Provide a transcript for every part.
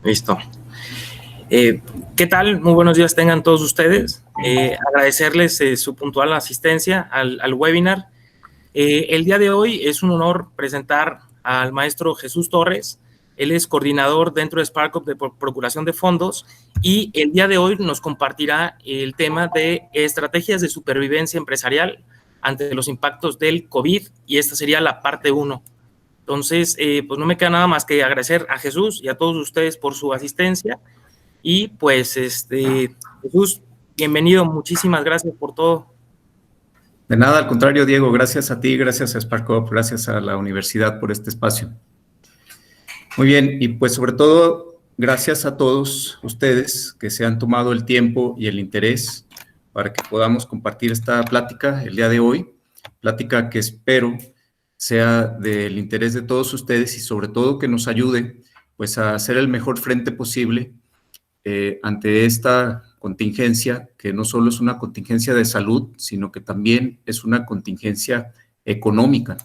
Listo. ¿Qué tal? Muy buenos días tengan todos ustedes. Agradecerles su puntual asistencia al webinar. El día de hoy es un honor presentar al maestro Jesús Torres. Él es coordinador dentro de SparkUp de Procuración de Fondos y el día de hoy nos compartirá el tema de estrategias de supervivencia empresarial ante los impactos del COVID y esta sería la parte 1. Entonces, pues no me queda nada más que agradecer a Jesús y a todos ustedes por su asistencia. Y pues, Jesús, bienvenido, muchísimas gracias por todo. De nada, al contrario, Diego, gracias a ti, gracias a SparkUp, gracias a la universidad por este espacio. Muy bien, y pues sobre todo, gracias a todos ustedes que se han tomado el tiempo y el interés para que podamos compartir esta plática el día de hoy, plática que espero sea del interés de todos ustedes y sobre todo que nos ayude pues a hacer el mejor frente posible ante esta contingencia, que no solo es una contingencia de salud, sino que también es una contingencia económica.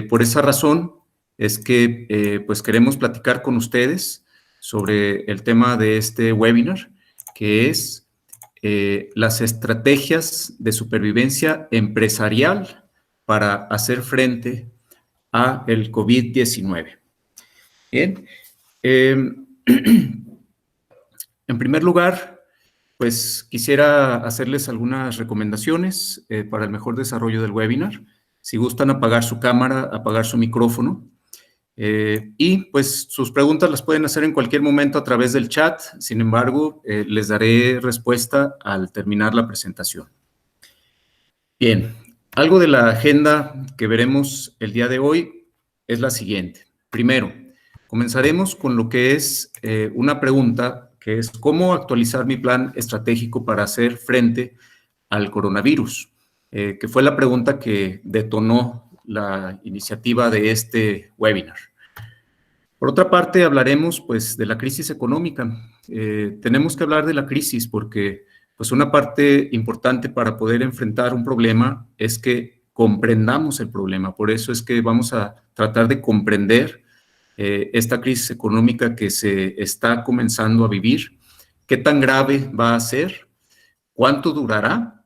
Por esa razón es que pues queremos platicar con ustedes sobre el tema de este webinar, que es las estrategias de supervivencia empresarial para hacer frente a el COVID-19. Bien, en primer lugar, pues quisiera hacerles algunas recomendaciones para el mejor desarrollo del webinar. Si gustan apagar su cámara, apagar su micrófono. Y pues sus preguntas las pueden hacer en cualquier momento a través del chat. Sin embargo, les daré respuesta al terminar la presentación. Bien, algo de la agenda que veremos el día de hoy es la siguiente. Primero, comenzaremos con lo que es una pregunta que es ¿cómo actualizar mi plan estratégico para hacer frente al coronavirus? Que fue la pregunta que detonó la iniciativa de este webinar. Por otra parte, hablaremos pues de la crisis económica. Tenemos que hablar de la crisis porque pues una parte importante para poder enfrentar un problema es que comprendamos el problema. Por eso es que vamos a tratar de comprender esta crisis económica que se está comenzando a vivir, qué tan grave va a ser, cuánto durará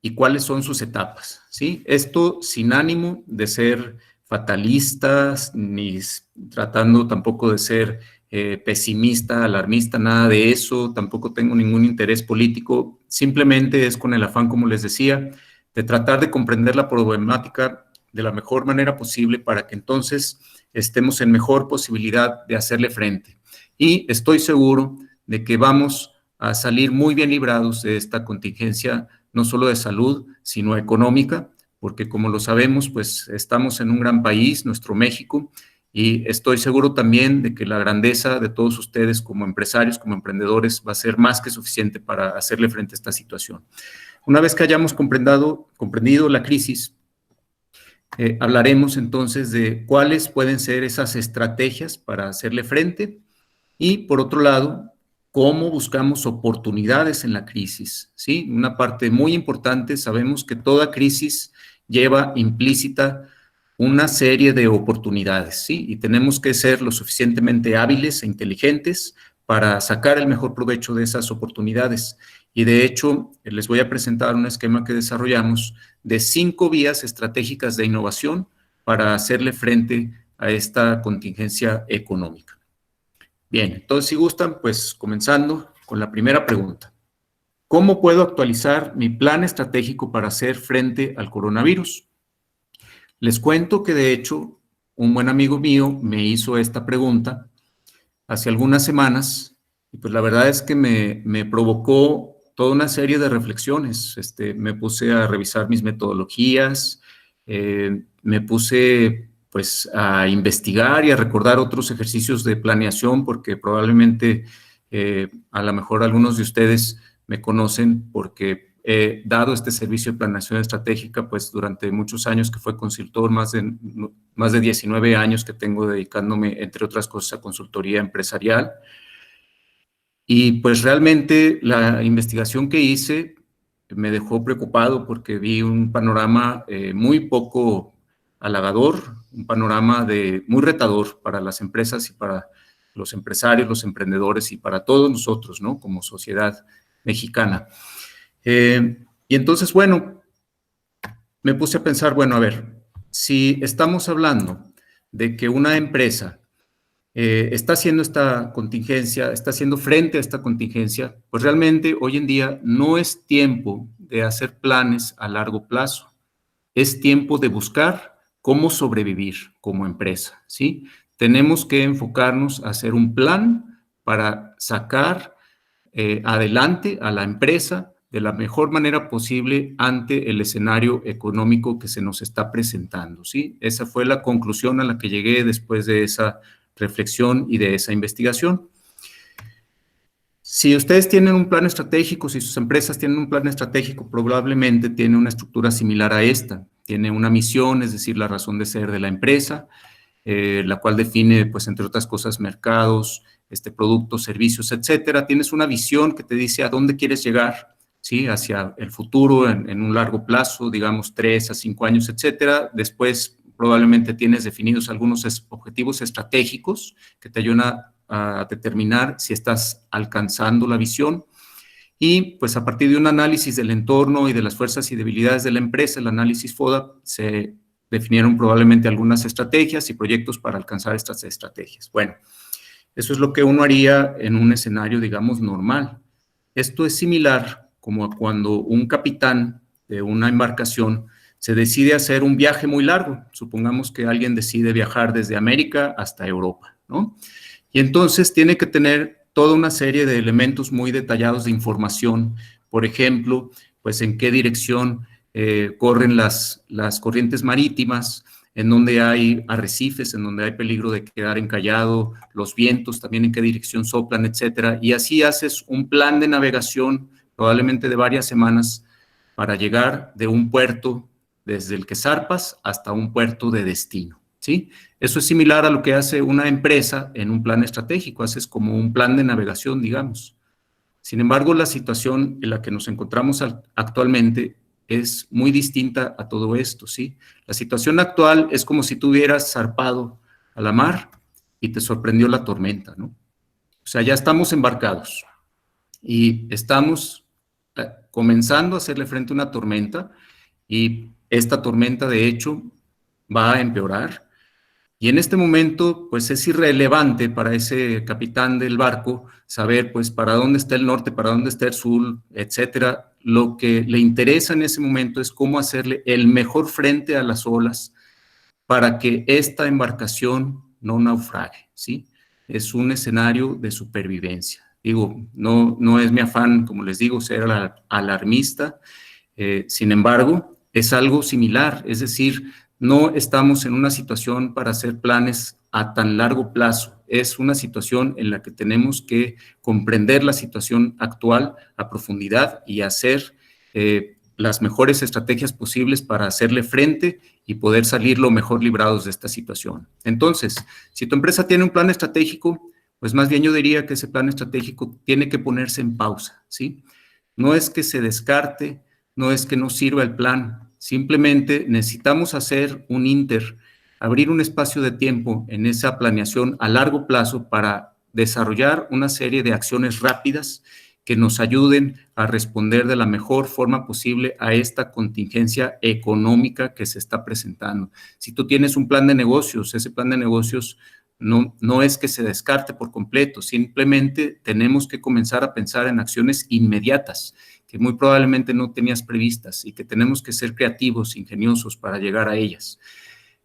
y cuáles son sus etapas, ¿sí? Esto sin ánimo de ser fatalistas, ni tratando tampoco de ser pesimista, alarmista, nada de eso, tampoco tengo ningún interés político, simplemente es con el afán, como les decía, de tratar de comprender la problemática de la mejor manera posible para que entonces estemos en mejor posibilidad de hacerle frente. Y estoy seguro de que vamos a salir muy bien librados de esta contingencia, no solo de salud, sino económica, porque como lo sabemos, pues estamos en un gran país, nuestro México, y estoy seguro también de que la grandeza de todos ustedes como empresarios, como emprendedores, va a ser más que suficiente para hacerle frente a esta situación. Una vez que hayamos comprendido la crisis, hablaremos entonces de cuáles pueden ser esas estrategias para hacerle frente y, por otro lado, cómo buscamos oportunidades en la crisis, ¿sí? Una parte muy importante, sabemos que toda crisis lleva implícita una serie de oportunidades, ¿sí? Y tenemos que ser lo suficientemente hábiles e inteligentes para sacar el mejor provecho de esas oportunidades. Y de hecho, les voy a presentar un esquema que desarrollamos de 5 vías estratégicas de innovación para hacerle frente a esta contingencia económica. Bien, entonces si gustan, pues comenzando con la primera pregunta. ¿Cómo puedo actualizar mi plan estratégico para hacer frente al coronavirus? Les cuento que de hecho un buen amigo mío me hizo esta pregunta hace algunas semanas y pues la verdad es que me provocó toda una serie de reflexiones. Me puse a revisar mis metodologías, me puse pues a investigar y a recordar otros ejercicios de planeación porque probablemente a lo mejor algunos de ustedes me conocen porque he dado este servicio de planeación estratégica pues durante muchos años que fue consultor, más de 19 años que tengo dedicándome entre otras cosas a consultoría empresarial. Y pues realmente la investigación que hice me dejó preocupado porque vi un panorama muy poco halagador, un panorama muy retador para las empresas y para los empresarios, los emprendedores y para todos nosotros, ¿no? Como sociedad mexicana. Y entonces, bueno, me puse a pensar, bueno, a ver, si estamos hablando de que una empresa está haciendo esta contingencia, está haciendo frente a esta contingencia, pues realmente hoy en día no es tiempo de hacer planes a largo plazo, es tiempo de buscar cómo sobrevivir como empresa, ¿sí? Tenemos que enfocarnos a hacer un plan para sacar adelante a la empresa de la mejor manera posible ante el escenario económico que se nos está presentando, ¿sí? Esa fue la conclusión a la que llegué después de esa reflexión y de esa investigación. Si ustedes tienen un plan estratégico, si sus empresas tienen un plan estratégico, probablemente tiene una estructura similar a esta. Tiene una misión, es decir, la razón de ser de la empresa, la cual define, pues, entre otras cosas, mercados, productos, servicios, etcétera. Tienes una visión que te dice a dónde quieres llegar, ¿sí? Hacia el futuro en un largo plazo, digamos 3 a 5 años, etcétera. Después, probablemente tienes definidos algunos objetivos estratégicos que te ayudan a determinar si estás alcanzando la visión. Y pues a partir de un análisis del entorno y de las fuerzas y debilidades de la empresa, el análisis FODA, se definieron probablemente algunas estrategias y proyectos para alcanzar estas estrategias. Bueno, eso es lo que uno haría en un escenario, digamos, normal. Esto es similar como a cuando un capitán de una embarcación se decide hacer un viaje muy largo. Supongamos que alguien decide viajar desde América hasta Europa, ¿no? Y entonces tiene que tener toda una serie de elementos muy detallados de información. Por ejemplo, pues en qué dirección corren las corrientes marítimas, en donde hay arrecifes, en donde hay peligro de quedar encallado, los vientos también en qué dirección soplan, etcétera. Y así haces un plan de navegación, probablemente de varias semanas, para llegar de un puerto desde el que zarpas hasta un puerto de destino, ¿sí? Eso es similar a lo que hace una empresa en un plan estratégico, haces como un plan de navegación, digamos. Sin embargo, la situación en la que nos encontramos actualmente es muy distinta a todo esto, ¿sí? La situación actual es como si tú hubieras zarpado a la mar y te sorprendió la tormenta, ¿no? O sea, ya estamos embarcados y estamos comenzando a hacerle frente a una tormenta y esta tormenta, de hecho, va a empeorar. Y en este momento, pues es irrelevante para ese capitán del barco saber, pues, para dónde está el norte, para dónde está el sur, etcétera. Lo que le interesa en ese momento es cómo hacerle el mejor frente a las olas para que esta embarcación no naufrague, ¿sí? Es un escenario de supervivencia. Digo, no es mi afán, como les digo, ser alarmista. Sin embargo, es algo similar, es decir, no estamos en una situación para hacer planes a tan largo plazo. Es una situación en la que tenemos que comprender la situación actual a profundidad y hacer las mejores estrategias posibles para hacerle frente y poder salir lo mejor librados de esta situación. Entonces, si tu empresa tiene un plan estratégico, pues más bien yo diría que ese plan estratégico tiene que ponerse en pausa, ¿sí? No es que se descarte, no es que no sirva el plan, simplemente necesitamos hacer un abrir un espacio de tiempo en esa planeación a largo plazo para desarrollar una serie de acciones rápidas que nos ayuden a responder de la mejor forma posible a esta contingencia económica que se está presentando. Si tú tienes un plan de negocios, ese plan de negocios no es que se descarte por completo, simplemente tenemos que comenzar a pensar en acciones inmediatas que muy probablemente no tenías previstas y que tenemos que ser creativos, ingeniosos para llegar a ellas.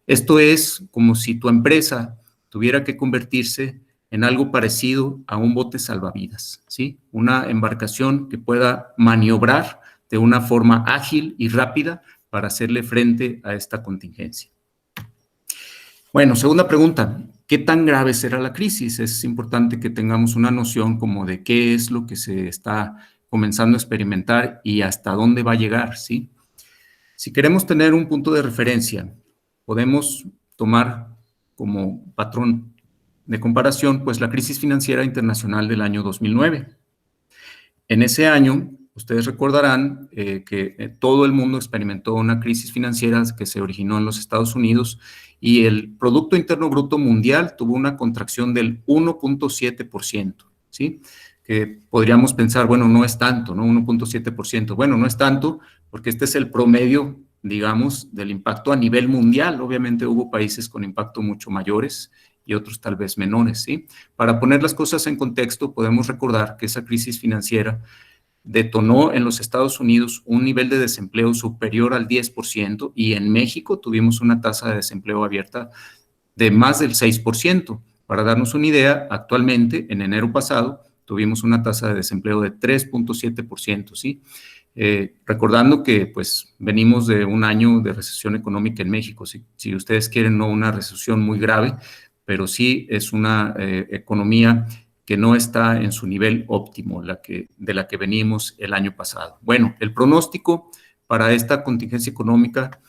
Esto es como si tu empresa tuviera que convertirse en algo parecido a un bote salvavidas, ¿sí? Una embarcación que pueda maniobrar de una forma ágil y rápida para hacerle frente a esta contingencia. Bueno, segunda pregunta, ¿qué tan grave será la crisis? Es importante que tengamos una noción como de qué es lo que se está comenzando a experimentar y hasta dónde va a llegar, ¿sí? Si queremos tener un punto de referencia, podemos tomar como patrón de comparación, pues la crisis financiera internacional del año 2009. En ese año, Ustedes recordarán que todo el mundo experimentó una crisis financiera que se originó en los Estados Unidos y el Producto Interno Bruto Mundial tuvo una contracción del 1.7%, ¿sí? Que podríamos pensar, bueno, no es tanto, ¿no? 1.7%. Bueno, no es tanto porque este es el promedio, digamos, del impacto a nivel mundial. Obviamente hubo países con impacto mucho mayores y otros tal vez menores, ¿sí? Para poner las cosas en contexto, podemos recordar que esa crisis financiera detonó en los Estados Unidos un nivel de desempleo superior al 10% y en México tuvimos una tasa de desempleo abierta de más del 6%. Para darnos una idea, actualmente, en enero pasado, tuvimos una tasa de desempleo de 3.7%, ¿sí? Recordando que pues venimos de un año de recesión económica en México, si ustedes quieren, no una recesión muy grave, pero sí es una economía que no está en su nivel óptimo, de la que venimos el año pasado. Bueno, el pronóstico para esta contingencia económica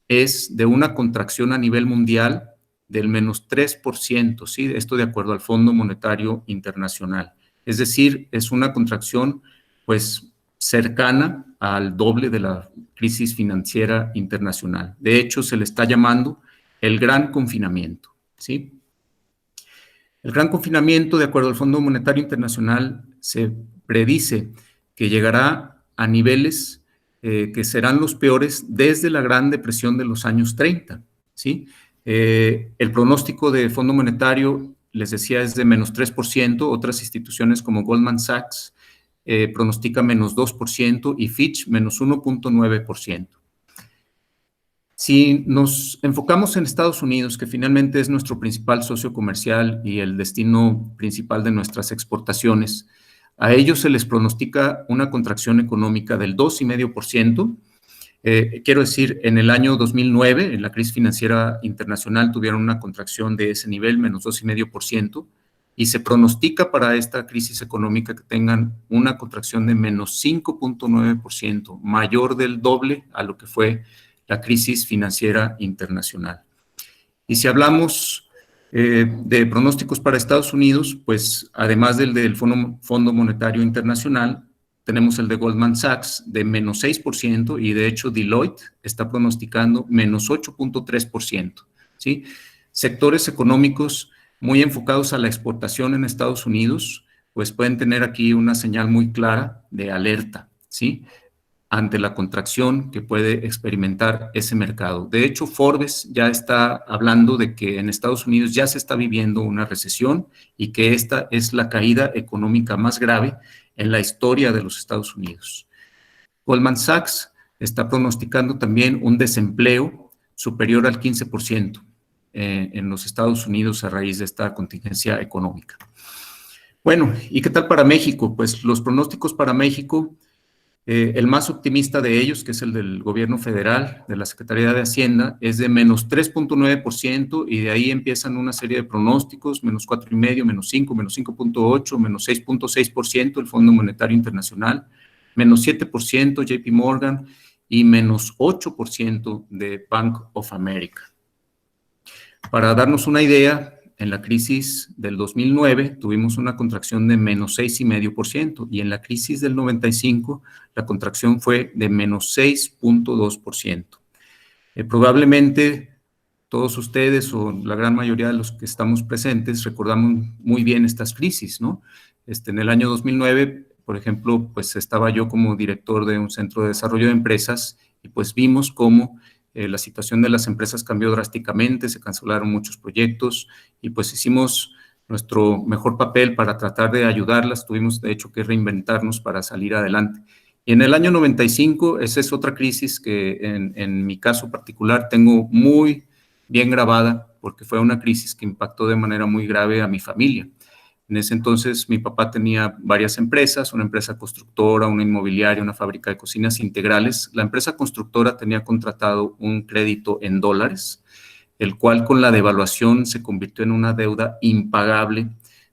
es de una contracción a nivel mundial del menos 3%, ¿sí? Esto de acuerdo al Fondo Monetario Internacional. Es decir, es una contracción, pues, cercana al doble de la crisis financiera internacional. De hecho, se le está llamando el gran confinamiento, ¿sí? El gran confinamiento, de acuerdo al Fondo Monetario Internacional, se predice que llegará a niveles que serán los peores desde la Gran Depresión de los años 30, ¿sí? El pronóstico del Fondo Monetario, les decía, es de menos 3%, otras instituciones como Goldman Sachs pronostica menos 2% y Fitch menos 1.9%. Si nos enfocamos en Estados Unidos, que finalmente es nuestro principal socio comercial y el destino principal de nuestras exportaciones, a ellos se les pronostica una contracción económica del 2,5%. Quiero decir, en el año 2009, en la crisis financiera internacional, tuvieron una contracción de ese nivel, menos 2,5%, y se pronostica para esta crisis económica que tengan una contracción de menos 5.9%, mayor del doble a lo que fue la crisis financiera internacional. Y si hablamos de pronósticos para Estados Unidos, pues además del Fondo Monetario Internacional, tenemos el de Goldman Sachs de menos 6% y de hecho Deloitte está pronosticando menos 8.3%, ¿sí? Sectores económicos muy enfocados a la exportación en Estados Unidos, pues pueden tener aquí una señal muy clara de alerta, ¿sí? Ante la contracción que puede experimentar ese mercado. De hecho, Forbes ya está hablando de que en Estados Unidos ya se está viviendo una recesión y que esta es la caída económica más grave en la historia de los Estados Unidos. Goldman Sachs está pronosticando también un desempleo superior al 15% en los Estados Unidos a raíz de esta contingencia económica. Bueno, ¿y qué tal para México? Pues los pronósticos para México, el más optimista de ellos, que es el del gobierno federal, de la Secretaría de Hacienda, es de menos 3.9% y de ahí empiezan una serie de pronósticos, menos 4,5%, menos 5%, menos 5.8%, menos 6.6% el Fondo Monetario Internacional, menos 7% JP Morgan y menos 8% de Bank of America. Para darnos una idea, en la crisis del 2009 tuvimos una contracción de menos 6,5% y en la crisis del 95 la contracción fue de menos 6.2%. Probablemente todos ustedes o la gran mayoría de los que estamos presentes recordamos muy bien estas crisis, ¿no? En el año 2009, por ejemplo, pues estaba yo como director de un centro de desarrollo de empresas y pues vimos cómo la situación de las empresas cambió drásticamente, se cancelaron muchos proyectos y pues hicimos nuestro mejor papel para tratar de ayudarlas. Tuvimos de hecho que reinventarnos para salir adelante. Y en el año 95, esa es otra crisis que en mi caso particular tengo muy bien grabada porque fue una crisis que impactó de manera muy grave a mi familia. En ese entonces mi papá tenía varias empresas, una empresa constructora, una inmobiliaria, una fábrica de cocinas integrales. La empresa constructora tenía contratado un crédito en dólares, el cual con la devaluación se convirtió en una deuda impagable.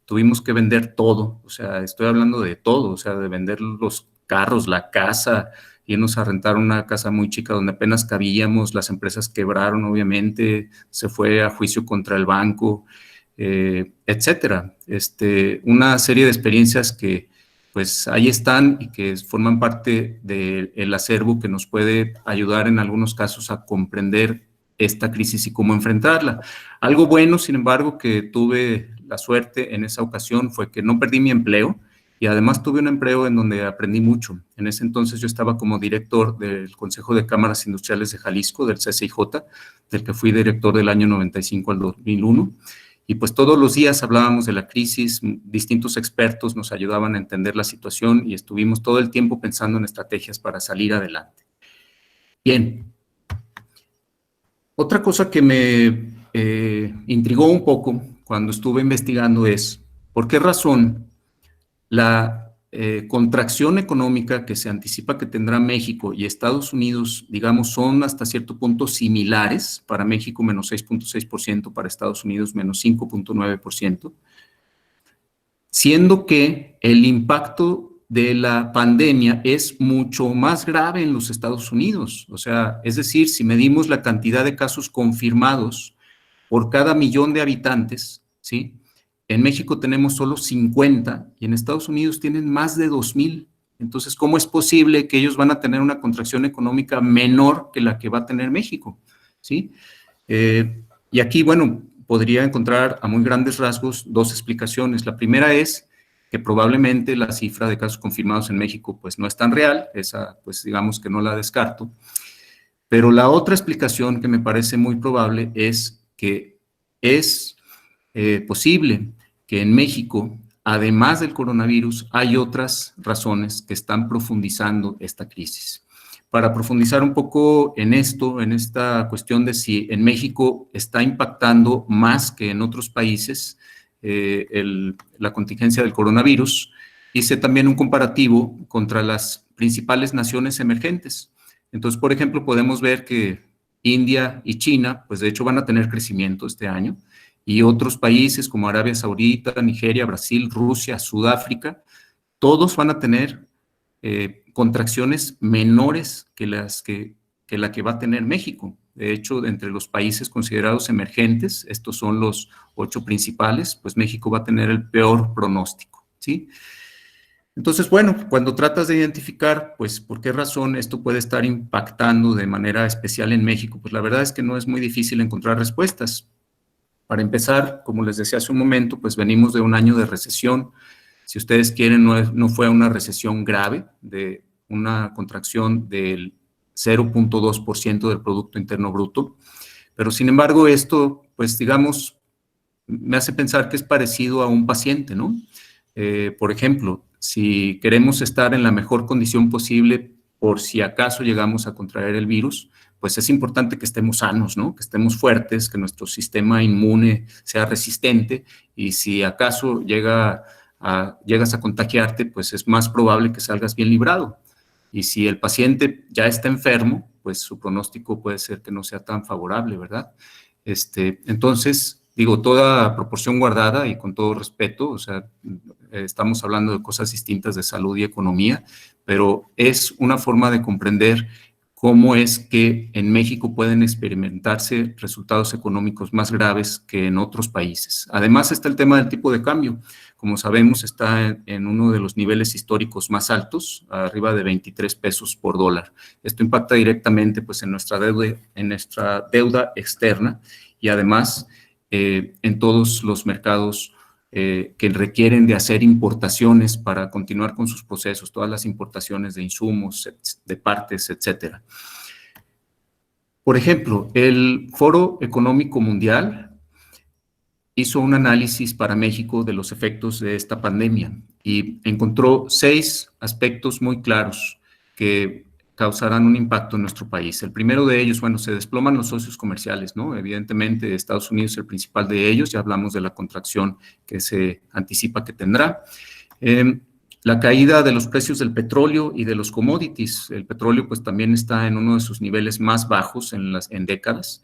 Tuvimos que vender todo, o sea, estoy hablando de todo, o sea, de vender los carros, la casa, irnos a rentar una casa muy chica donde apenas cabíamos, las empresas quebraron, obviamente, se fue a juicio contra el banco, etcétera. Una serie de experiencias que pues ahí están y que forman parte del acervo que nos puede ayudar en algunos casos a comprender esta crisis y cómo enfrentarla. Algo bueno, sin embargo, que tuve la suerte en esa ocasión fue que no perdí mi empleo y además tuve un empleo en donde aprendí mucho. En ese entonces yo estaba como director del Consejo de Cámaras Industriales de Jalisco, del CCIJ, del que fui director del año 95 al 2001. Y pues todos los días hablábamos de la crisis, distintos expertos nos ayudaban a entender la situación y estuvimos todo el tiempo pensando en estrategias para salir adelante. Bien. Otra cosa que me intrigó un poco cuando estuve investigando es por qué razón la contracción económica que se anticipa que tendrá México y Estados Unidos, digamos, son hasta cierto punto similares. Para México, menos 6.6%, para Estados Unidos, menos 5.9%, siendo que el impacto de la pandemia es mucho más grave en los Estados Unidos. O sea, es decir, si medimos la cantidad de casos confirmados por cada millón de habitantes, ¿sí? En México tenemos solo 50 y en Estados Unidos tienen más de 2,000. Entonces, ¿cómo es posible que ellos van a tener una contracción económica menor que la que va a tener México? ¿Sí? Y aquí, bueno, podría encontrar a muy grandes rasgos dos explicaciones. La primera es que probablemente la cifra de casos confirmados en México pues no es tan real, esa pues digamos que no la descarto. Pero la otra explicación que me parece muy probable es que es posible que en México, además del coronavirus, hay otras razones que están profundizando esta crisis. Para profundizar un poco en esto, en esta cuestión de si en México está impactando más que en otros países la contingencia del coronavirus, hice también un comparativo contra las principales naciones emergentes. Entonces, por ejemplo, podemos ver que India y China, pues de hecho van a tener crecimiento este año, y otros países como Arabia Saudita, Nigeria, Brasil, Rusia, Sudáfrica, todos van a tener contracciones menores que la que va a tener México. De hecho, entre los países considerados emergentes, estos son los 8 principales, pues México va a tener el peor pronóstico, ¿sí? Entonces, bueno, cuando tratas de identificar, pues, por qué razón esto puede estar impactando de manera especial en México, pues la verdad es que no es muy difícil encontrar respuestas. Para empezar, como les decía hace un momento, pues venimos de un año de recesión. Si ustedes quieren, no fue una recesión grave, de una contracción del 0.2% del Producto Interno Bruto, pero sin embargo esto, pues digamos, me hace pensar que es parecido a un paciente, ¿no? Por ejemplo, si queremos estar en la mejor condición posible por si acaso llegamos a contraer el virus, pues es importante que estemos sanos, ¿no? Que estemos fuertes, que nuestro sistema inmune sea resistente y si acaso llegas a contagiarte, pues es más probable que salgas bien librado. Y si el paciente ya está enfermo, pues su pronóstico puede ser que no sea tan favorable, ¿verdad? Entonces, digo, toda proporción guardada y con todo respeto, o sea, estamos hablando de cosas distintas de salud y economía, pero es una forma de comprender cómo es que en México pueden experimentarse resultados económicos más graves que en otros países. Además está el tema del tipo de cambio. Como sabemos, está en uno de los niveles históricos más altos, arriba de 23 pesos por dólar. Esto impacta directamente pues, en nuestra deuda externa y además en todos los mercados que requieren de hacer importaciones para continuar con sus procesos, todas las importaciones de insumos, de partes, etcétera. Por ejemplo, el Foro Económico Mundial hizo un análisis para México de los efectos de esta pandemia y encontró 6 aspectos muy claros que causarán un impacto en nuestro país. El primero de ellos, bueno, se desploman los socios comerciales, ¿no? Evidentemente, Estados Unidos es el principal de ellos, ya hablamos de la contracción que se anticipa que tendrá. La caída de los precios del petróleo y de los commodities. El petróleo, pues, también está en uno de sus niveles más bajos en décadas.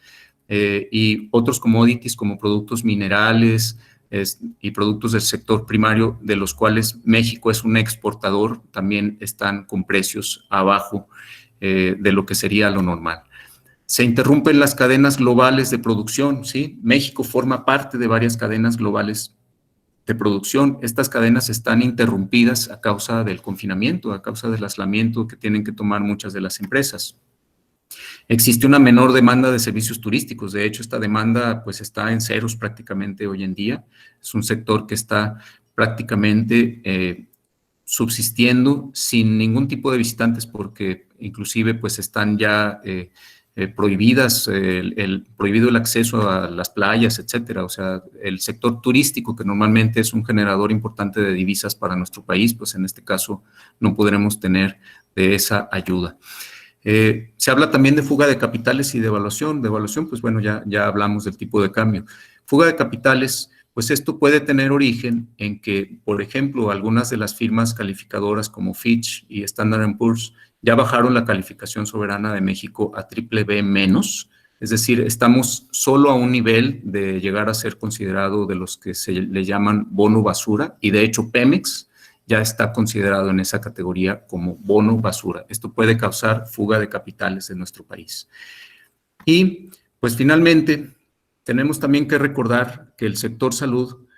Y otros commodities como productos minerales y productos del sector primario, de los cuales México es un exportador, también están con precios abajo de lo que sería lo normal. Se interrumpen las cadenas globales de producción, ¿sí? México forma parte de varias cadenas globales de producción. Estas cadenas están interrumpidas a causa del confinamiento, a causa del aislamiento que tienen que tomar muchas de las empresas. Existe una menor demanda de servicios turísticos. De hecho, esta demanda pues está en ceros prácticamente hoy en día. Es un sector que está prácticamente subsistiendo sin ningún tipo de visitantes, porque inclusive pues están ya prohibidas, prohibido el acceso a las playas, etcétera. O sea, el sector turístico, que normalmente es un generador importante de divisas para nuestro país, pues en este caso no podremos tener de esa ayuda. Se habla también de fuga de capitales y devaluación. Devaluación, pues bueno, ya hablamos del tipo de cambio. Fuga de capitales, pues esto puede tener origen en que, por ejemplo, algunas de las firmas calificadoras como Fitch y Standard & Poor's ya bajaron la calificación soberana de México a BBB-, es decir, estamos solo a un nivel de llegar a ser considerado de los que se le llaman bono basura, y de hecho Pemex ya está considerado en esa categoría como bono basura. Esto puede causar fuga de capitales de nuestro país. Y pues finalmente tenemos también que recordar que el sector salud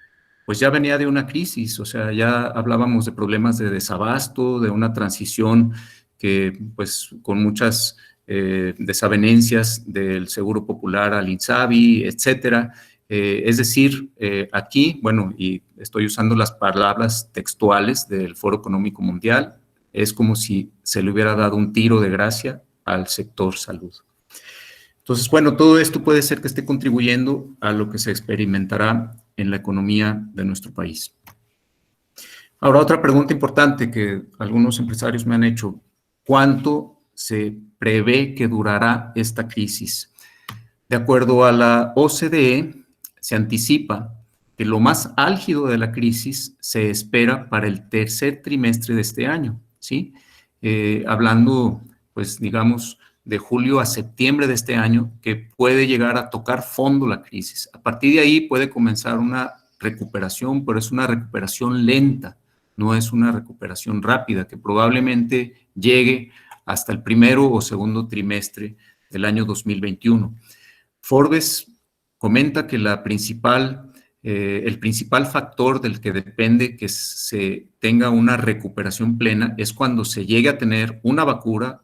pues ya venía de una crisis, o sea, ya hablábamos de problemas de desabasto, de una transición que pues con muchas desavenencias del Seguro Popular al INSABI, etcétera. Es decir, aquí, bueno, y estoy usando las palabras textuales del Foro Económico Mundial, es como si se le hubiera dado un tiro de gracia al sector salud. Entonces, bueno, todo esto puede ser que esté contribuyendo a lo que se experimentará en la economía de nuestro país. Ahora, otra pregunta importante que algunos empresarios me han hecho: ¿cuánto se prevé que durará esta crisis? De acuerdo a la OCDE, se anticipa que lo más álgido de la crisis se espera para el tercer trimestre de este año, ¿sí? Hablando, pues, digamos, de julio a septiembre de este año, que puede llegar a tocar fondo la crisis. A partir de ahí puede comenzar una recuperación, pero es una recuperación lenta, no es una recuperación rápida, que probablemente llegue hasta el primero o segundo trimestre del año 2021. Forbes comenta que el principal factor del que depende que se tenga una recuperación plena es cuando se llegue a tener una vacuna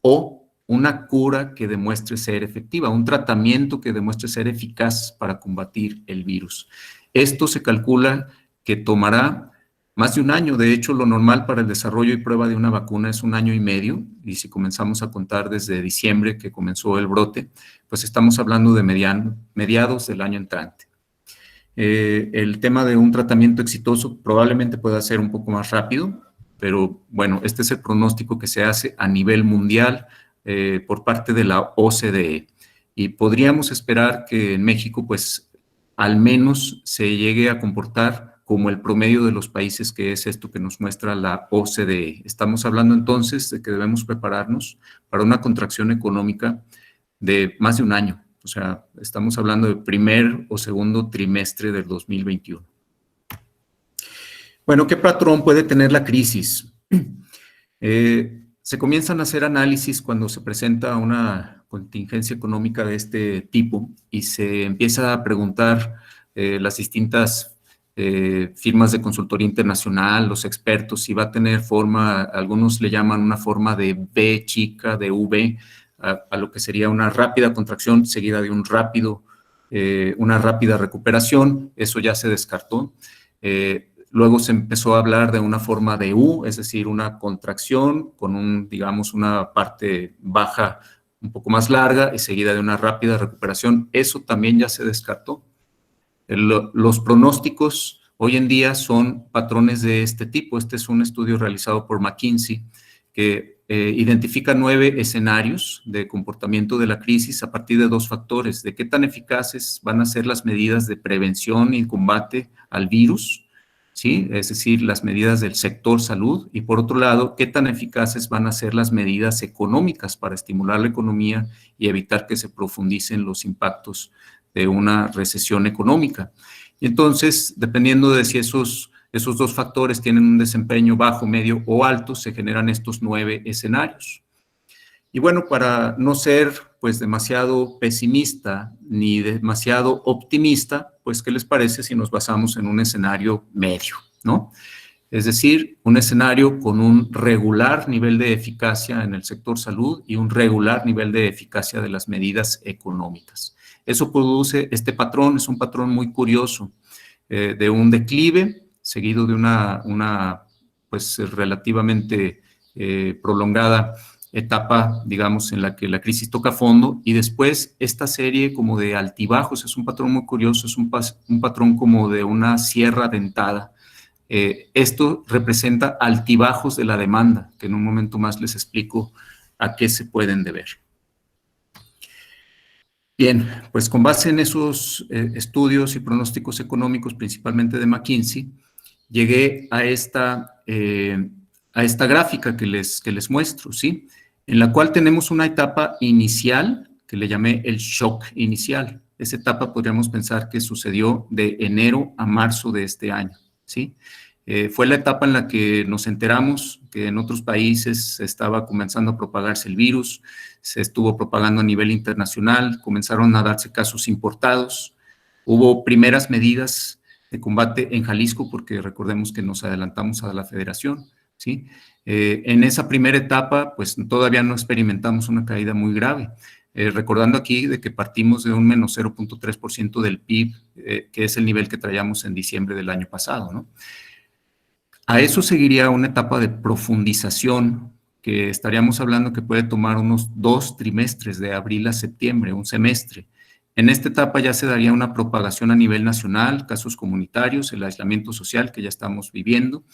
o una cura que demuestre ser efectiva, un tratamiento que demuestre ser eficaz para combatir el virus. Esto se calcula que tomará más de un año. De hecho, lo normal para el desarrollo y prueba de una vacuna es 1 año y medio, y si comenzamos a contar desde diciembre que comenzó el brote, pues estamos hablando de mediados del año entrante. El tema de un tratamiento exitoso probablemente pueda ser un poco más rápido, pero bueno, este es el pronóstico que se hace a nivel mundial por parte de la OCDE. Y podríamos esperar que en México, pues, al menos se llegue a comportar como el promedio de los países, que es esto que nos muestra la OCDE. Estamos hablando entonces de que debemos prepararnos para una contracción económica de más de un año. O sea, estamos hablando del primer o segundo trimestre del 2021. Bueno, ¿qué patrón puede tener la crisis? Se comienzan a hacer análisis cuando se presenta una contingencia económica de este tipo y se empieza a preguntar las distintas firmas de consultoría internacional, los expertos, si va a tener forma, algunos le llaman una forma de V chica, de V, a lo que sería una rápida contracción seguida de una rápida recuperación. Eso ya se descartó. Luego se empezó a hablar de una forma de U, es decir, una contracción con digamos, una parte baja un poco más larga y seguida de una rápida recuperación. Eso también ya se descartó. Los pronósticos hoy en día son patrones de este tipo. Este es un estudio realizado por McKinsey que identifica 9 escenarios de comportamiento de la crisis a partir de 2 factores: de qué tan eficaces van a ser las medidas de prevención y combate al virus, ¿sí? Es decir, las medidas del sector salud, y por otro lado, qué tan eficaces van a ser las medidas económicas para estimular la economía y evitar que se profundicen los impactos de una recesión económica. Y entonces, dependiendo de si esos 2 factores tienen un desempeño bajo, medio o alto, se generan estos 9 escenarios. Y bueno, para no ser pues demasiado pesimista ni demasiado optimista, pues, ¿qué les parece si nos basamos en un escenario medio, ¿no? Es decir, un escenario con un regular nivel de eficacia en el sector salud y un regular nivel de eficacia de las medidas económicas. Eso produce este patrón, es un patrón muy curioso, de un declive seguido de una pues, relativamente prolongada etapa, digamos, en la que la crisis toca fondo, y después esta serie como de altibajos. Es un patrón muy curioso, es un patrón como de una sierra dentada. Esto representa altibajos de la demanda, que en un momento más les explico a qué se pueden deber. Bien, pues con base en esos estudios y pronósticos económicos, principalmente de McKinsey, llegué a esta gráfica que les muestro, ¿sí? En la cual tenemos una etapa inicial que le llamé el shock inicial. Esa etapa podríamos pensar que sucedió de enero a marzo de este año, ¿sí? Fue la etapa en la que nos enteramos que en otros países estaba comenzando a propagarse el virus, se estuvo propagando a nivel internacional, comenzaron a darse casos importados, hubo primeras medidas de combate en Jalisco, porque recordemos que nos adelantamos a la federación, ¿sí? En esa primera etapa, pues todavía no experimentamos una caída muy grave. Recordando aquí de que partimos de un menos 0.3% del PIB, que es el nivel que traíamos en diciembre del año pasado, ¿no? A eso seguiría una etapa de profundización, que estaríamos hablando que puede tomar unos 2 trimestres, de abril a septiembre, un semestre. En esta etapa ya se daría una propagación a nivel nacional, casos comunitarios, el aislamiento social que ya estamos viviendo,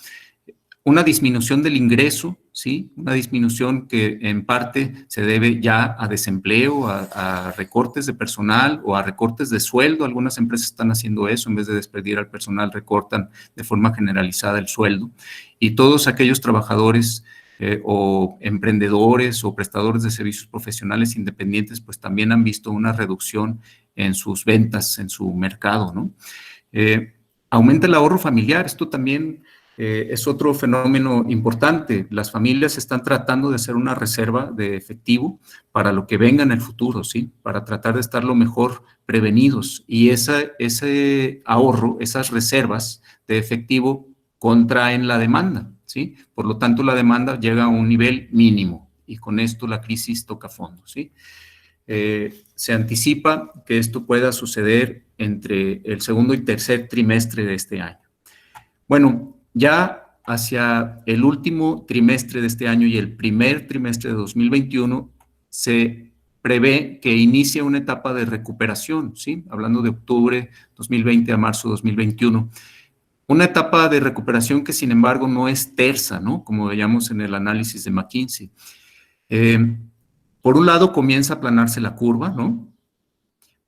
una disminución del ingreso, ¿sí? Una disminución que en parte se debe ya a desempleo, a recortes de personal o a recortes de sueldo. Algunas empresas están haciendo eso, en vez de despedir al personal, recortan de forma generalizada el sueldo. Y todos aquellos trabajadores o emprendedores o prestadores de servicios profesionales independientes, pues también han visto una reducción en sus ventas, en su mercado, ¿no? Aumenta el ahorro familiar. Esto también es otro fenómeno importante. Las familias están tratando de hacer una reserva de efectivo para lo que venga en el futuro, ¿sí? Para tratar de estar lo mejor prevenidos. Y ese ahorro, esas reservas de efectivo contraen la demanda, ¿sí? Por lo tanto, la demanda llega a un nivel mínimo y con esto la crisis toca fondo, ¿sí? Se anticipa que esto pueda suceder entre el segundo y tercer trimestre de este año. Bueno, ya hacia el último trimestre de este año y el primer trimestre de 2021 se prevé que inicie una etapa de recuperación, ¿sí? Hablando de octubre 2020 a marzo 2021. Una etapa de recuperación que, sin embargo, no es tersa, ¿no? Como veíamos en el análisis de McKinsey. Por un lado, comienza a aplanarse la curva, ¿no?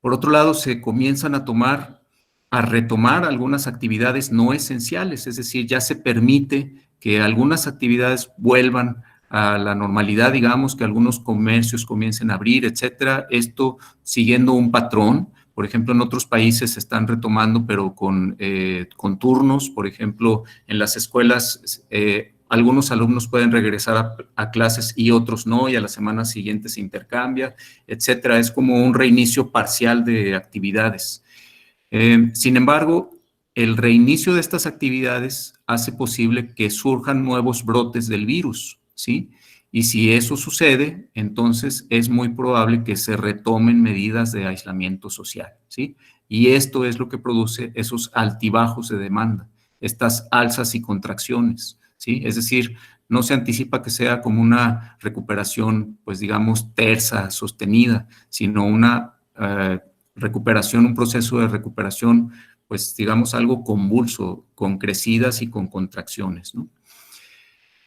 Por otro lado, se comienzan a retomar algunas actividades no esenciales, es decir, ya se permite que algunas actividades vuelvan a la normalidad, digamos, que algunos comercios comiencen a abrir, etcétera. Esto siguiendo un patrón. Por ejemplo, en otros países se están retomando, pero con turnos. Por ejemplo, en las escuelas, algunos alumnos pueden regresar a clases y otros no, y a la semana siguiente se intercambia, etcétera. Es como un reinicio parcial de actividades. Sin embargo, el reinicio de estas actividades hace posible que surjan nuevos brotes del virus, ¿sí? Y si eso sucede, entonces es muy probable que se retomen medidas de aislamiento social, ¿sí? Y esto es lo que produce esos altibajos de demanda, estas alzas y contracciones, ¿sí? Es decir, no se anticipa que sea como una recuperación, pues digamos, tersa, sostenida, sino una recuperación, un proceso de recuperación, pues digamos, algo convulso, con crecidas y con contracciones, ¿no?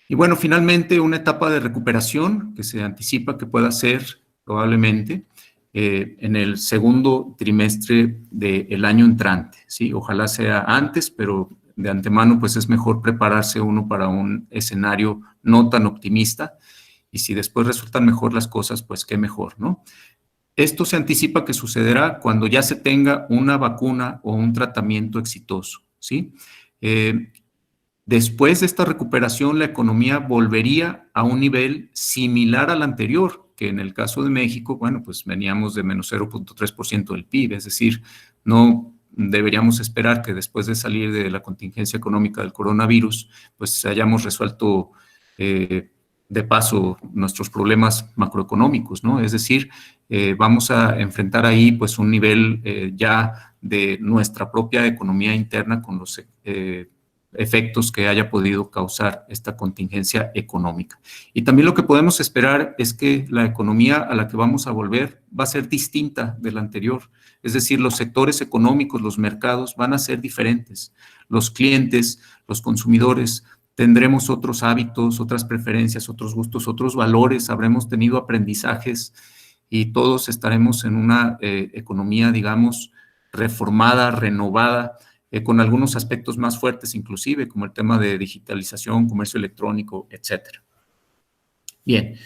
Y bueno, finalmente una etapa de recuperación que se anticipa que pueda ser probablemente en el segundo trimestre del año entrante, ¿sí? Ojalá sea antes, pero de antemano pues es mejor prepararse uno para un escenario no tan optimista, y si después resultan mejor las cosas, pues qué mejor, ¿no? Esto se anticipa que sucederá cuando ya se tenga una vacuna o un tratamiento exitoso, ¿sí? Después de esta recuperación, la economía volvería a un nivel similar al anterior, que en el caso de México, bueno, pues veníamos de menos 0.3% del PIB, es decir, no deberíamos esperar que después de salir de la contingencia económica del coronavirus, pues hayamos resuelto de paso nuestros problemas macroeconómicos, ¿no? Es decir, vamos a enfrentar ahí pues un nivel ya de nuestra propia economía interna con los efectos que haya podido causar esta contingencia económica. Y también lo que podemos esperar es que la economía a la que vamos a volver va a ser distinta de la anterior. Es decir, los sectores económicos, los mercados van a ser diferentes. Los clientes, los consumidores, tendremos otros hábitos, otras preferencias, otros gustos, otros valores, habremos tenido aprendizajes y todos estaremos en una economía, digamos, reformada, renovada, con algunos aspectos más fuertes inclusive, como el tema de digitalización, comercio electrónico, etcétera. Bien,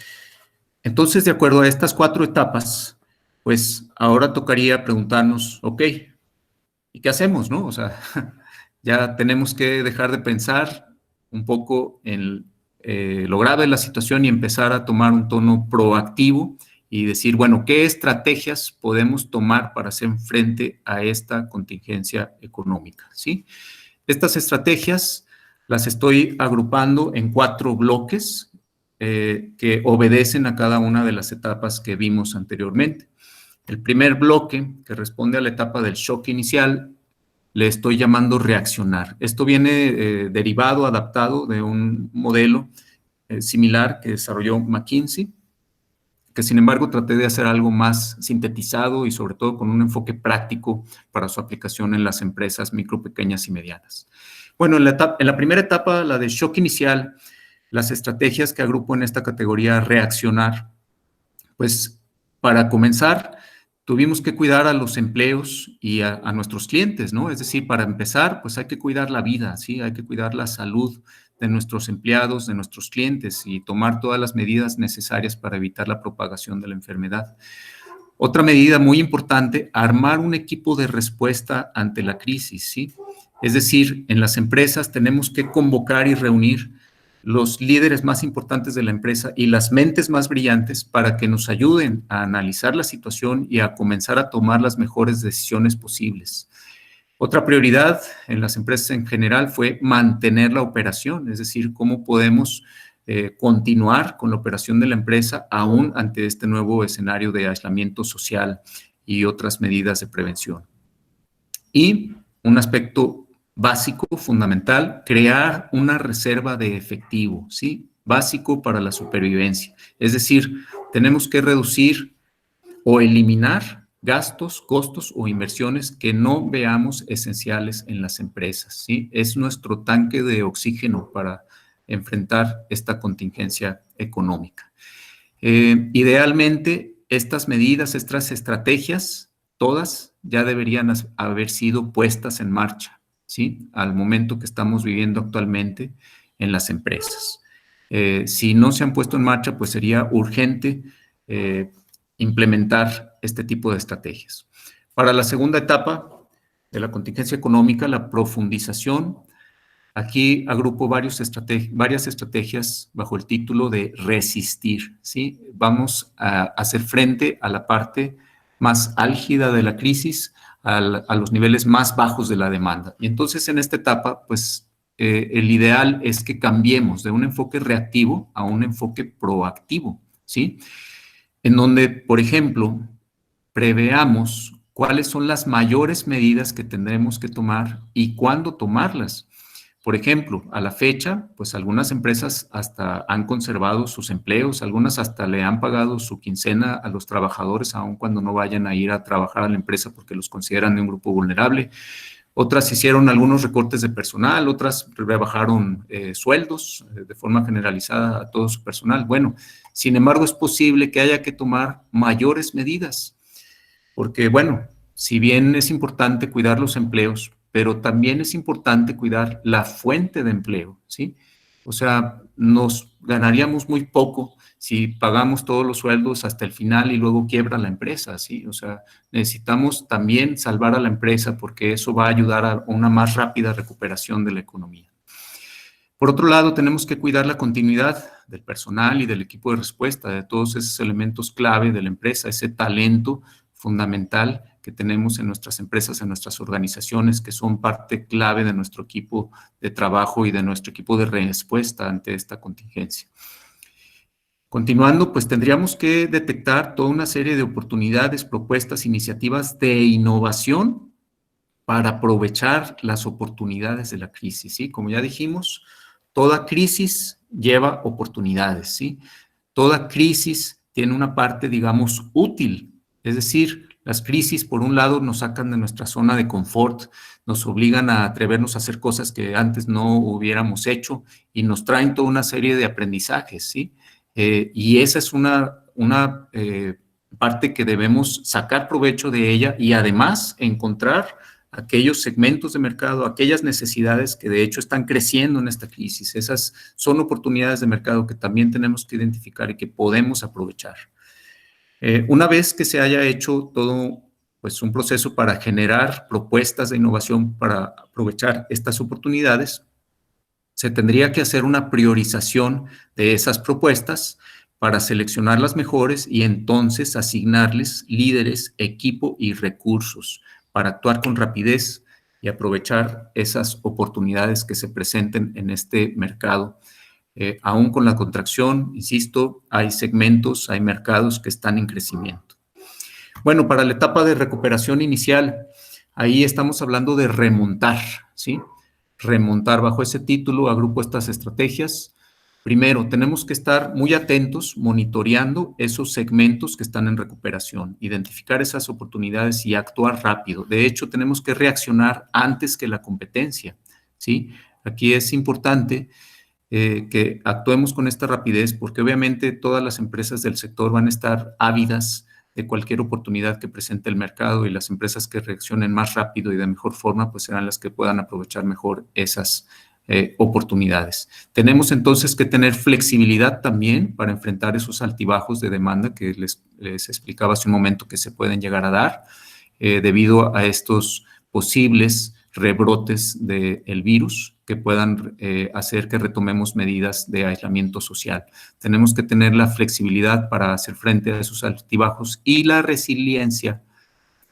entonces, de acuerdo a estas 4 etapas, pues ahora tocaría preguntarnos, ok, ¿y qué hacemos, no? O sea, ya tenemos que dejar de pensar un poco en lo grave de la situación y empezar a tomar un tono proactivo y decir, bueno, ¿qué estrategias podemos tomar para hacer frente a esta contingencia económica? ¿Sí? Estas estrategias las estoy agrupando en 4 bloques que obedecen a cada una de las etapas que vimos anteriormente. El primer bloque, que responde a la etapa del shock inicial, le estoy llamando reaccionar. Esto viene derivado, adaptado de un modelo similar que desarrolló McKinsey, que sin embargo traté de hacer algo más sintetizado y sobre todo con un enfoque práctico para su aplicación en las empresas micro, pequeñas y medianas. Bueno, en la primera etapa, la de shock inicial, las estrategias que agrupo en esta categoría reaccionar, pues para comenzar, tuvimos que cuidar a los empleos y a nuestros clientes, ¿no? Es decir, para empezar, pues hay que cuidar la vida, ¿sí? Hay que cuidar la salud de nuestros empleados, de nuestros clientes y tomar todas las medidas necesarias para evitar la propagación de la enfermedad. Otra medida muy importante, armar un equipo de respuesta ante la crisis, ¿sí? Es decir, en las empresas tenemos que convocar y reunir los líderes más importantes de la empresa y las mentes más brillantes para que nos ayuden a analizar la situación y a comenzar a tomar las mejores decisiones posibles. Otra prioridad en las empresas en general fue mantener la operación, es decir, cómo podemos continuar con la operación de la empresa aún ante este nuevo escenario de aislamiento social y otras medidas de prevención. Y un aspecto básico, fundamental, crear una reserva de efectivo, ¿sí? Básico para la supervivencia. Es decir, tenemos que reducir o eliminar gastos, costos o inversiones que no veamos esenciales en las empresas, ¿sí? Es nuestro tanque de oxígeno para enfrentar esta contingencia económica. Idealmente, estas medidas, estas estrategias, todas ya deberían haber sido puestas en marcha, ¿sí? Al momento que estamos viviendo actualmente en las empresas. Si no se han puesto en marcha, pues sería urgente implementar este tipo de estrategias. Para la segunda etapa de la contingencia económica, la profundización, aquí agrupo varias estrategias bajo el título de resistir, ¿sí? Vamos a hacer frente a la parte más álgida de la crisis, a los niveles más bajos de la demanda. Y entonces en esta etapa, pues el ideal es que cambiemos de un enfoque reactivo a un enfoque proactivo, ¿sí? En donde, por ejemplo, preveamos cuáles son las mayores medidas que tendremos que tomar y cuándo tomarlas. Por ejemplo, a la fecha, pues algunas empresas hasta han conservado sus empleos, algunas hasta le han pagado su quincena a los trabajadores, aun cuando no vayan a ir a trabajar a la empresa porque los consideran de un grupo vulnerable. Otras hicieron algunos recortes de personal, otras rebajaron sueldos de forma generalizada a todo su personal. Bueno, sin embargo, es posible que haya que tomar mayores medidas, porque, bueno, si bien es importante cuidar los empleos, pero también es importante cuidar la fuente de empleo, ¿sí? O sea, nos ganaríamos muy poco si pagamos todos los sueldos hasta el final y luego quiebra la empresa, ¿sí? O sea, necesitamos también salvar a la empresa porque eso va a ayudar a una más rápida recuperación de la economía. Por otro lado, tenemos que cuidar la continuidad del personal y del equipo de respuesta, de todos esos elementos clave de la empresa, ese talento fundamental que tenemos en nuestras empresas, en nuestras organizaciones, que son parte clave de nuestro equipo de trabajo y de nuestro equipo de respuesta ante esta contingencia. Continuando, pues tendríamos que detectar toda una serie de oportunidades, propuestas, iniciativas de innovación para aprovechar las oportunidades de la crisis, ¿sí? Como ya dijimos, toda crisis lleva oportunidades, ¿sí? Toda crisis tiene una parte, digamos, útil. Es decir, las crisis, por un lado, nos sacan de nuestra zona de confort, nos obligan a atrevernos a hacer cosas que antes no hubiéramos hecho y nos traen toda una serie de aprendizajes, ¿sí? Y esa es una parte que debemos sacar provecho de ella y además encontrar aquellos segmentos de mercado, aquellas necesidades que de hecho están creciendo en esta crisis. Esas son oportunidades de mercado que también tenemos que identificar y que podemos aprovechar. Una vez que se haya hecho todo pues, un proceso para generar propuestas de innovación para aprovechar estas oportunidades, se tendría que hacer una priorización de esas propuestas para seleccionar las mejores y entonces asignarles líderes, equipo y recursos para actuar con rapidez y aprovechar esas oportunidades que se presenten en este mercado. Aún con la contracción, insisto, hay segmentos, hay mercados que están en crecimiento. Bueno, para la etapa de recuperación inicial, ahí estamos hablando de remontar, ¿sí? Remontar. Bajo ese título agrupo estas estrategias. Primero, tenemos que estar muy atentos, monitoreando esos segmentos que están en recuperación, identificar esas oportunidades y actuar rápido. De hecho, tenemos que reaccionar antes que la competencia, ¿sí? Aquí es importante que actuemos con esta rapidez porque obviamente todas las empresas del sector van a estar ávidas de cualquier oportunidad que presente el mercado y las empresas que reaccionen más rápido y de mejor forma, pues serán las que puedan aprovechar mejor esas oportunidades. Tenemos entonces que tener flexibilidad también para enfrentar esos altibajos de demanda que les explicaba hace un momento que se pueden llegar a dar debido a estos posibles rebrotes del virus que puedan hacer que retomemos medidas de aislamiento social. Tenemos que tener la flexibilidad para hacer frente a esos altibajos y la resiliencia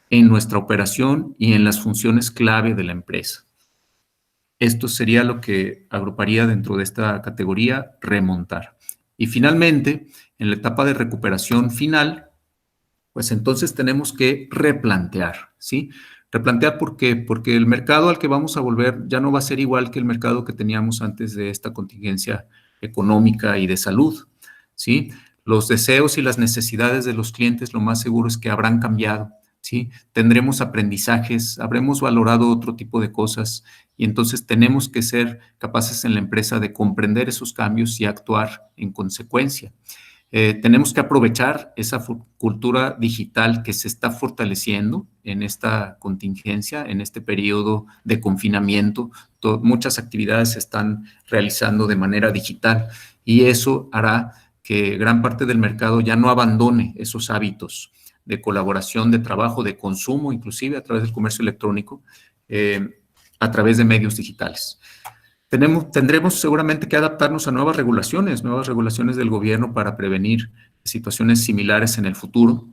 en nuestra operación y en las funciones clave de la empresa. Esto sería lo que agruparía dentro de esta categoría remontar. Y finalmente, en la etapa de recuperación final, pues entonces tenemos que replantear, ¿sí? Replantear, ¿por qué? Porque el mercado al que vamos a volver ya no va a ser igual que el mercado que teníamos antes de esta contingencia económica y de salud, ¿sí? Los deseos y las necesidades de los clientes lo más seguro es que habrán cambiado, ¿sí? Tendremos aprendizajes, habremos valorado otro tipo de cosas y entonces tenemos que ser capaces en la empresa de comprender esos cambios y actuar en consecuencia. Tenemos que aprovechar esa cultura digital que se está fortaleciendo en esta contingencia, en este periodo de confinamiento. Muchas actividades se están realizando de manera digital y eso hará que gran parte del mercado ya no abandone esos hábitos de colaboración, de trabajo, de consumo, inclusive a través del comercio electrónico, a través de medios digitales. Tendremos seguramente que adaptarnos a nuevas regulaciones del gobierno para prevenir situaciones similares en el futuro.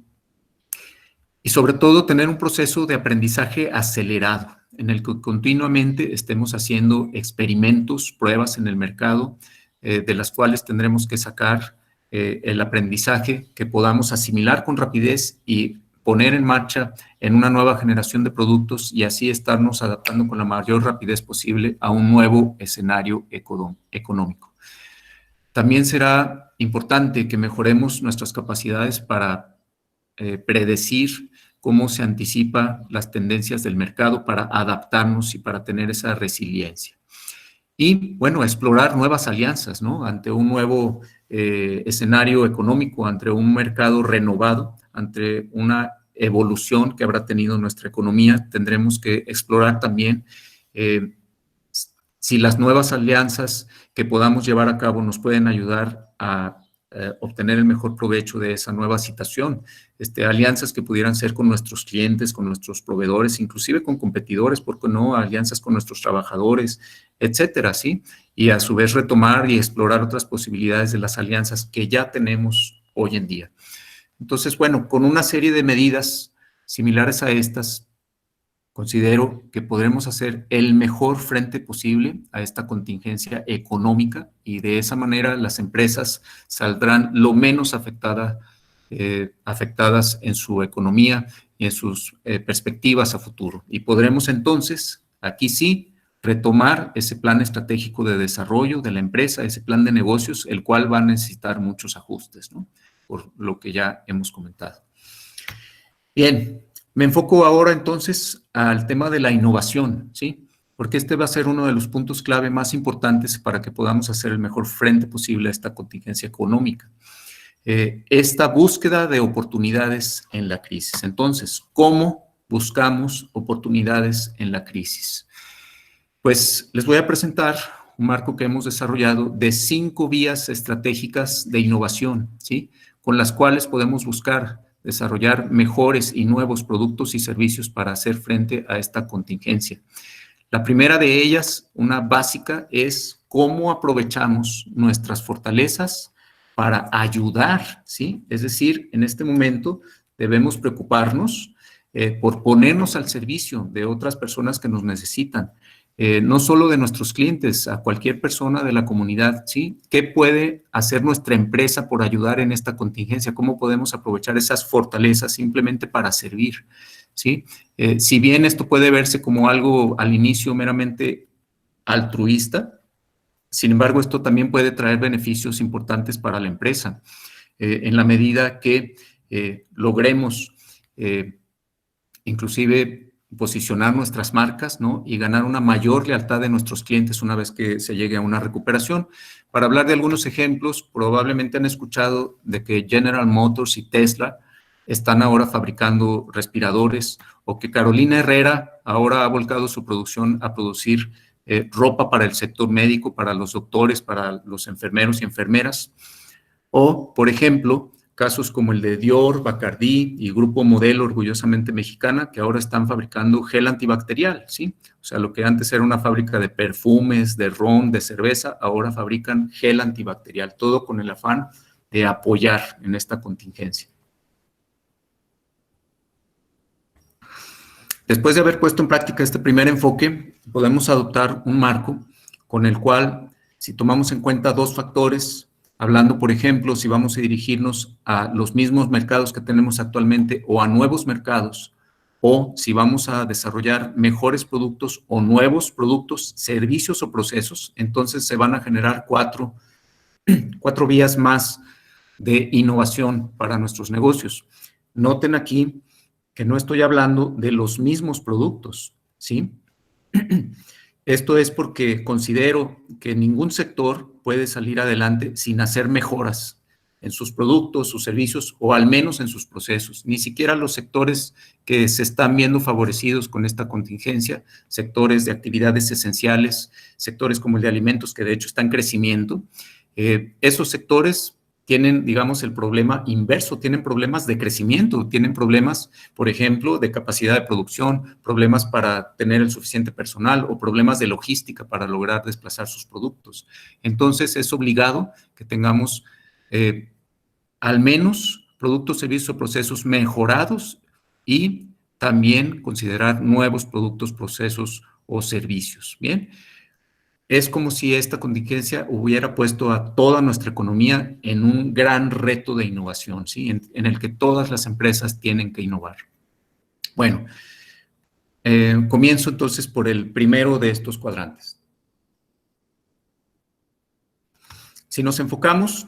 Y sobre todo tener un proceso de aprendizaje acelerado en el que continuamente estemos haciendo experimentos, pruebas en el mercado, de las cuales tendremos que sacar el aprendizaje que podamos asimilar con rapidez y poner en marcha en una nueva generación de productos y así estarnos adaptando con la mayor rapidez posible a un nuevo escenario económico. También será importante que mejoremos nuestras capacidades para predecir cómo se anticipa las tendencias del mercado para adaptarnos y para tener esa resiliencia. Y, bueno, explorar nuevas alianzas, ¿no? Ante un nuevo escenario económico, ante un mercado renovado, ante una evolución que habrá tenido nuestra economía, tendremos que explorar también si las nuevas alianzas que podamos llevar a cabo nos pueden ayudar a obtener el mejor provecho de esa nueva situación. Alianzas que pudieran ser con nuestros clientes, con nuestros proveedores, inclusive con competidores, ¿por qué no? Alianzas con nuestros trabajadores, etcétera, ¿sí? Y a su vez retomar y explorar otras posibilidades de las alianzas que ya tenemos hoy en día. Entonces, bueno, con una serie de medidas similares a estas, considero que podremos hacer el mejor frente posible a esta contingencia económica y de esa manera las empresas saldrán lo menos afectadas en su economía y en sus perspectivas a futuro. Y podremos entonces, aquí sí, retomar ese plan estratégico de desarrollo de la empresa, ese plan de negocios, el cual va a necesitar muchos ajustes, ¿no? Por lo que ya hemos comentado. Bien, me enfoco ahora entonces al tema de la innovación, ¿sí? Porque este va a ser uno de los puntos clave más importantes para que podamos hacer el mejor frente posible a esta contingencia económica. Esta búsqueda de oportunidades en la crisis. Entonces, ¿cómo buscamos oportunidades en la crisis? Pues les voy a presentar un marco que hemos desarrollado de 5 vías estratégicas de innovación, ¿sí? Con las cuales podemos buscar desarrollar mejores y nuevos productos y servicios para hacer frente a esta contingencia. La primera de ellas, una básica, es cómo aprovechamos nuestras fortalezas para ayudar, ¿sí? Es decir, en este momento debemos preocuparnos por ponernos al servicio de otras personas que nos necesitan, no solo de nuestros clientes, a cualquier persona de la comunidad, ¿sí? ¿Qué puede hacer nuestra empresa por ayudar en esta contingencia? ¿Cómo podemos aprovechar esas fortalezas simplemente para servir, ¿sí? Si bien esto puede verse como algo al inicio meramente altruista, sin embargo, esto también puede traer beneficios importantes para la empresa, en la medida que logremos inclusive posicionar nuestras marcas, ¿no? Y ganar una mayor lealtad de nuestros clientes una vez que se llegue a una recuperación. Para hablar de algunos ejemplos, probablemente han escuchado de que General Motors y Tesla están ahora fabricando respiradores, o que Carolina Herrera ahora ha volcado su producción a producir ropa para el sector médico, para los doctores, para los enfermeros y enfermeras. O, por ejemplo, casos como el de Dior, Bacardí y Grupo Modelo, orgullosamente mexicana, que ahora están fabricando gel antibacterial, ¿sí? O sea, lo que antes era una fábrica de perfumes, de ron, de cerveza, ahora fabrican gel antibacterial, todo con el afán de apoyar en esta contingencia. Después de haber puesto en práctica este primer enfoque, podemos adoptar un marco con el cual, si tomamos en cuenta 2 factores, hablando, por ejemplo, si vamos a dirigirnos a los mismos mercados que tenemos actualmente o a nuevos mercados, o si vamos a desarrollar mejores productos o nuevos productos, servicios o procesos, entonces se van a generar 4 vías más de innovación para nuestros negocios. Noten aquí que no estoy hablando de los mismos productos, ¿sí? Esto es porque considero que ningún sector puede salir adelante sin hacer mejoras en sus productos, sus servicios o al menos en sus procesos. Ni siquiera los sectores que se están viendo favorecidos con esta contingencia, sectores de actividades esenciales, sectores como el de alimentos que de hecho están en crecimiento, esos sectores tienen, digamos, el problema inverso, tienen problemas de crecimiento, tienen problemas, por ejemplo, de capacidad de producción, problemas para tener el suficiente personal o problemas de logística para lograr desplazar sus productos. Entonces, es obligado que tengamos al menos productos, servicios o procesos mejorados y también considerar nuevos productos, procesos o servicios. Bien. Es como si esta contingencia hubiera puesto a toda nuestra economía en un gran reto de innovación, ¿sí? En el que todas las empresas tienen que innovar. Bueno, comienzo entonces por el primero de estos cuadrantes. Si nos enfocamos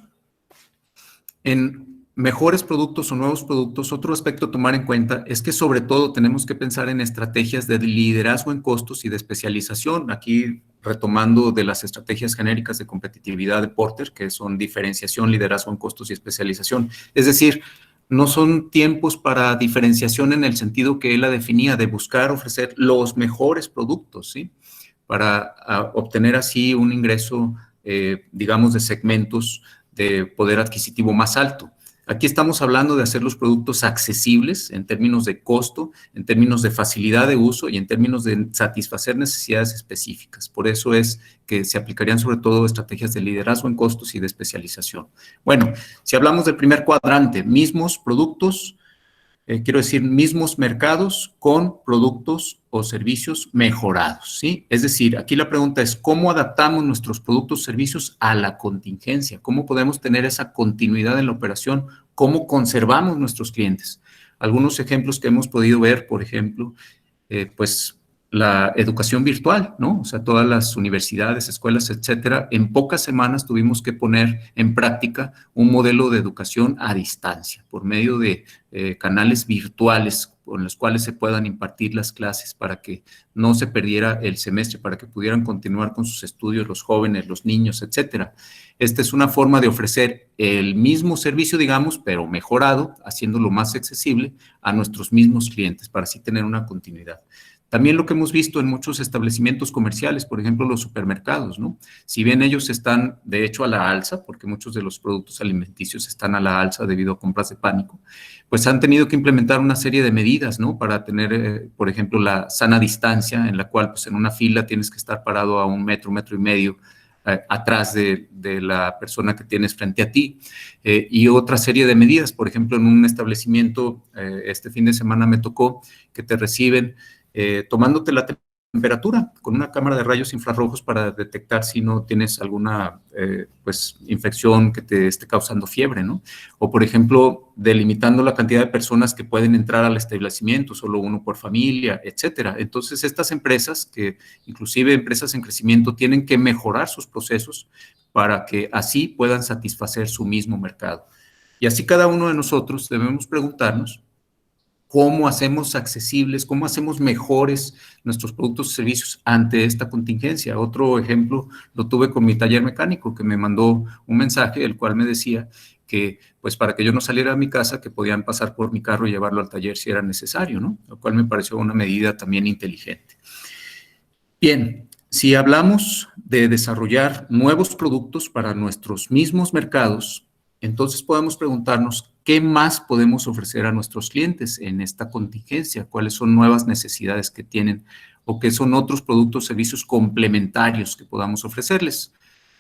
en mejores productos o nuevos productos, otro aspecto a tomar en cuenta es que sobre todo tenemos que pensar en estrategias de liderazgo en costos y de especialización. Aquí retomando de las estrategias genéricas de competitividad de Porter, que son diferenciación, liderazgo en costos y especialización. Es decir, no son tiempos para diferenciación en el sentido que él la definía, de buscar ofrecer los mejores productos, ¿sí? Para obtener así un ingreso, digamos, de segmentos de poder adquisitivo más alto. Aquí estamos hablando de hacer los productos accesibles en términos de costo, en términos de facilidad de uso y en términos de satisfacer necesidades específicas. Por eso es que se aplicarían sobre todo estrategias de liderazgo en costos y de especialización. Bueno, si hablamos del primer cuadrante, mismos productos, quiero decir, mismos mercados con productos o servicios mejorados, ¿sí? Es decir, aquí la pregunta es, ¿cómo adaptamos nuestros productos o servicios a la contingencia? ¿Cómo podemos tener esa continuidad en la operación? ¿Cómo conservamos nuestros clientes? Algunos ejemplos que hemos podido ver, por ejemplo, pues la educación virtual, ¿no? O sea, todas las universidades, escuelas, etcétera, en pocas semanas tuvimos que poner en práctica un modelo de educación a distancia por medio de canales virtuales con los cuales se puedan impartir las clases para que no se perdiera el semestre, para que pudieran continuar con sus estudios los jóvenes, los niños, etcétera. Esta es una forma de ofrecer el mismo servicio, digamos, pero mejorado, haciéndolo más accesible a nuestros mismos clientes para así tener una continuidad. También lo que hemos visto en muchos establecimientos comerciales, por ejemplo, los supermercados, ¿no? Si bien ellos están, de hecho, a la alza, porque muchos de los productos alimenticios están a la alza debido a compras de pánico, pues han tenido que implementar una serie de medidas, ¿no? Para tener, por ejemplo, la sana distancia, en la cual, pues, en una fila tienes que estar parado a 1 metro, 1,5 metros atrás de la persona que tienes frente a ti, y otra serie de medidas. Por ejemplo, en un establecimiento, este fin de semana me tocó que te reciben tomándote la temperatura con una cámara de rayos infrarrojos para detectar si no tienes alguna pues, infección que te esté causando fiebre, ¿no? O, por ejemplo, delimitando la cantidad de personas que pueden entrar al establecimiento, solo uno por familia, etcétera. Entonces, estas empresas, que inclusive empresas en crecimiento, tienen que mejorar sus procesos para que así puedan satisfacer su mismo mercado. Y así cada uno de nosotros debemos preguntarnos cómo hacemos accesibles, cómo hacemos mejores nuestros productos y servicios ante esta contingencia. Otro ejemplo lo tuve con mi taller mecánico, que me mandó un mensaje, el cual me decía que, pues, para que yo no saliera de mi casa, que podían pasar por mi carro y llevarlo al taller si era necesario, ¿no? Lo cual me pareció una medida también inteligente. Bien, si hablamos de desarrollar nuevos productos para nuestros mismos mercados, entonces podemos preguntarnos qué más podemos ofrecer a nuestros clientes en esta contingencia, cuáles son nuevas necesidades que tienen o qué son otros productos o servicios complementarios que podamos ofrecerles.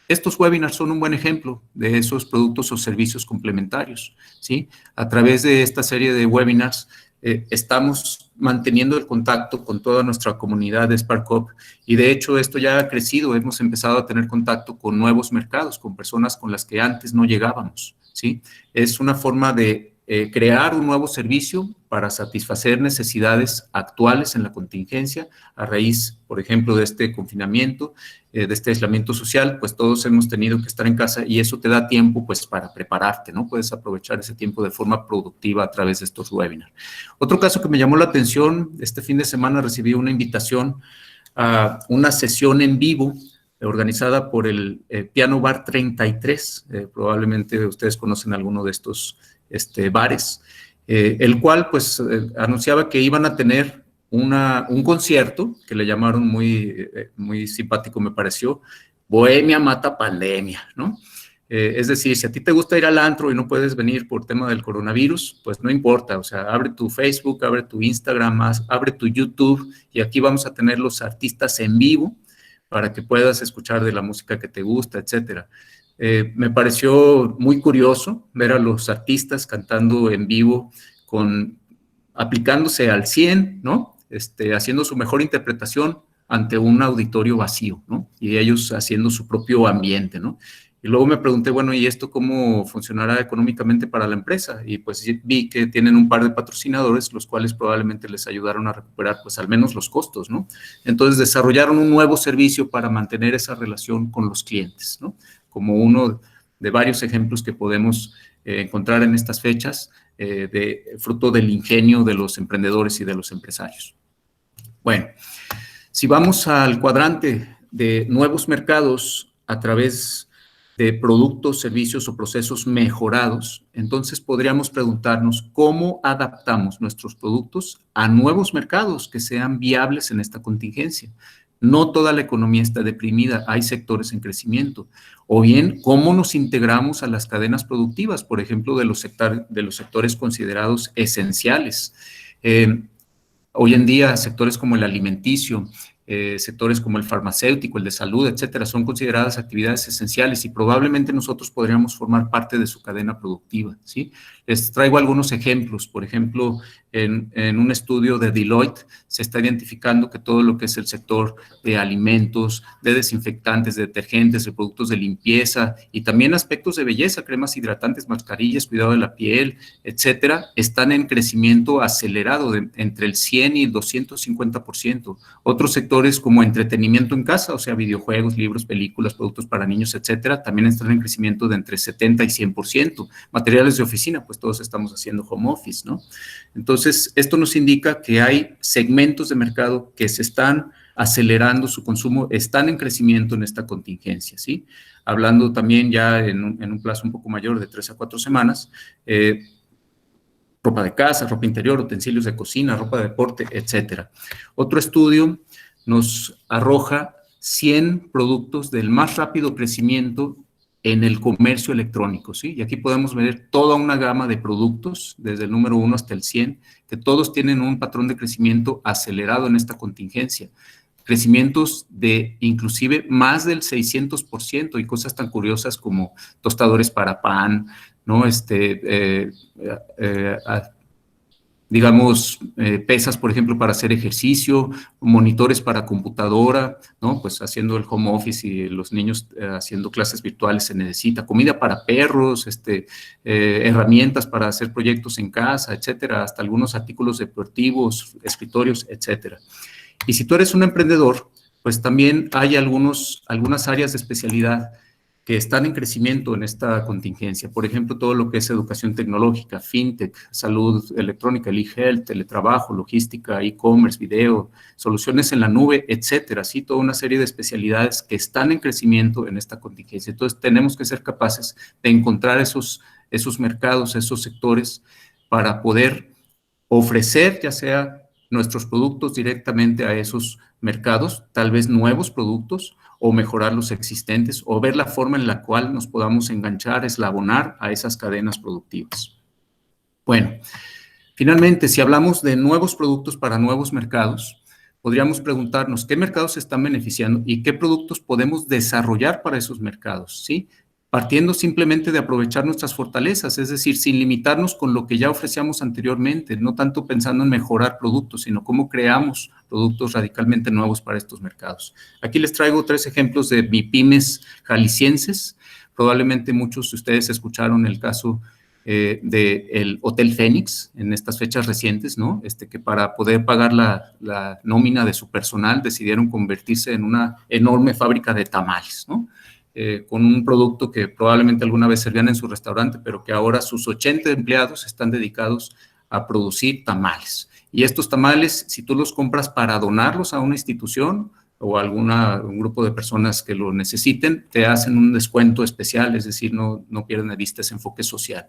Estos webinars son un buen ejemplo de esos productos o servicios complementarios, ¿sí? A través de esta serie de webinars estamos manteniendo el contacto con toda nuestra comunidad de SparkUp y de hecho esto ya ha crecido, hemos empezado a tener contacto con nuevos mercados, con personas con las que antes no llegábamos, ¿sí? Es una forma de crear un nuevo servicio para satisfacer necesidades actuales en la contingencia a raíz, por ejemplo, de este confinamiento, de este aislamiento social, pues todos hemos tenido que estar en casa y eso te da tiempo pues para prepararte, ¿no? Puedes aprovechar ese tiempo de forma productiva a través de estos webinars. Otro caso que me llamó la atención, este fin de semana recibí una invitación a una sesión en vivo organizada por el Piano Bar 33, probablemente ustedes conocen alguno de estos bares, el cual pues anunciaba que iban a tener un concierto que le llamaron muy simpático, me pareció, Bohemia Mata Pandemia, ¿no? Es decir, si a ti te gusta ir al antro y no puedes venir por tema del coronavirus, pues no importa, o sea, abre tu Facebook, abre tu Instagram, abre tu YouTube y aquí vamos a tener los artistas en vivo para que puedas escuchar de la música que te gusta, etcétera. Me pareció muy curioso ver a los artistas cantando en vivo, aplicándose al 100, ¿no? Haciendo su mejor interpretación ante un auditorio vacío, ¿no? Y ellos haciendo su propio ambiente, ¿no? Y luego me pregunté, bueno, ¿y esto cómo funcionará económicamente para la empresa? Y pues vi que tienen un par de patrocinadores, los cuales probablemente les ayudaron a recuperar, pues al menos los costos, ¿no? Entonces desarrollaron un nuevo servicio para mantener esa relación con los clientes, ¿no? Como uno de varios ejemplos que podemos encontrar en estas fechas, fruto del ingenio de los emprendedores y de los empresarios. Bueno, si vamos al cuadrante de nuevos mercados a través de productos, servicios o procesos mejorados, entonces podríamos preguntarnos cómo adaptamos nuestros productos a nuevos mercados que sean viables en esta contingencia. No toda la economía está deprimida, hay sectores en crecimiento. O bien, ¿cómo nos integramos a las cadenas productivas, por ejemplo, de los sectores considerados esenciales? Hoy en día, sectores como el alimenticio, sectores como el farmacéutico, el de salud, etcétera, son consideradas actividades esenciales y probablemente nosotros podríamos formar parte de su cadena productiva, ¿sí? Les traigo algunos ejemplos. Por ejemplo, en un estudio de Deloitte se está identificando que todo lo que es el sector de alimentos, de desinfectantes, de detergentes, de productos de limpieza y también aspectos de belleza, cremas hidratantes, mascarillas, cuidado de la piel, etcétera, están en crecimiento acelerado de entre el 100 y el 250%. Otros sectores como entretenimiento en casa, o sea, videojuegos, libros, películas, productos para niños, etcétera, también están en crecimiento de entre 70 y 100%. Materiales de oficina, pues todos estamos haciendo home office, ¿no? Entonces, esto nos indica que hay segmentos de mercado que se están acelerando su consumo, están en crecimiento en esta contingencia, ¿sí? Hablando también ya en un plazo un poco mayor de 3 a 4 semanas, ropa de casa, ropa interior, utensilios de cocina, ropa de deporte, etcétera. Otro estudio nos arroja 100 productos del más rápido crecimiento en el comercio electrónico, ¿sí? Y aquí podemos ver toda una gama de productos, desde el número 1 hasta el 100, que todos tienen un patrón de crecimiento acelerado en esta contingencia. Crecimientos de inclusive más del 600% y cosas tan curiosas como tostadores para pan, ¿no? Digamos, pesas, por ejemplo, para hacer ejercicio, monitores para computadora, ¿no? Pues haciendo el home office y los niños haciendo clases virtuales se necesita, comida para perros, herramientas para hacer proyectos en casa, etcétera, hasta algunos artículos deportivos, escritorios, etcétera. Y si tú eres un emprendedor, pues también hay algunas áreas de especialidad que están en crecimiento en esta contingencia. Por ejemplo, todo lo que es educación tecnológica, fintech, salud electrónica, e-health, teletrabajo, logística, e-commerce, video, soluciones en la nube, etcétera. Sí, toda una serie de especialidades que están en crecimiento en esta contingencia. Entonces, tenemos que ser capaces de encontrar esos mercados, esos sectores para poder ofrecer, ya sea nuestros productos directamente a esos mercados, tal vez nuevos productos, o mejorar los existentes, o ver la forma en la cual nos podamos enganchar, eslabonar a esas cadenas productivas. Bueno, finalmente, si hablamos de nuevos productos para nuevos mercados, podríamos preguntarnos qué mercados se están beneficiando y qué productos podemos desarrollar para esos mercados, ¿sí? Partiendo simplemente de aprovechar nuestras fortalezas, es decir, sin limitarnos con lo que ya ofrecíamos anteriormente, no tanto pensando en mejorar productos, sino cómo creamos productos radicalmente nuevos para estos mercados. Aquí les traigo 3 ejemplos de MIPYMES jaliscienses. Probablemente muchos de ustedes escucharon el caso del Hotel Fénix en estas fechas recientes, ¿no? Que para poder pagar la nómina de su personal decidieron convertirse en una enorme fábrica de tamales, ¿no? Con un producto que probablemente alguna vez servían en su restaurante, pero que ahora sus 80 empleados están dedicados a producir tamales. Y estos tamales, si tú los compras para donarlos a una institución o a un grupo de personas que lo necesiten, te hacen un descuento especial, es decir, no pierden de vista ese enfoque social.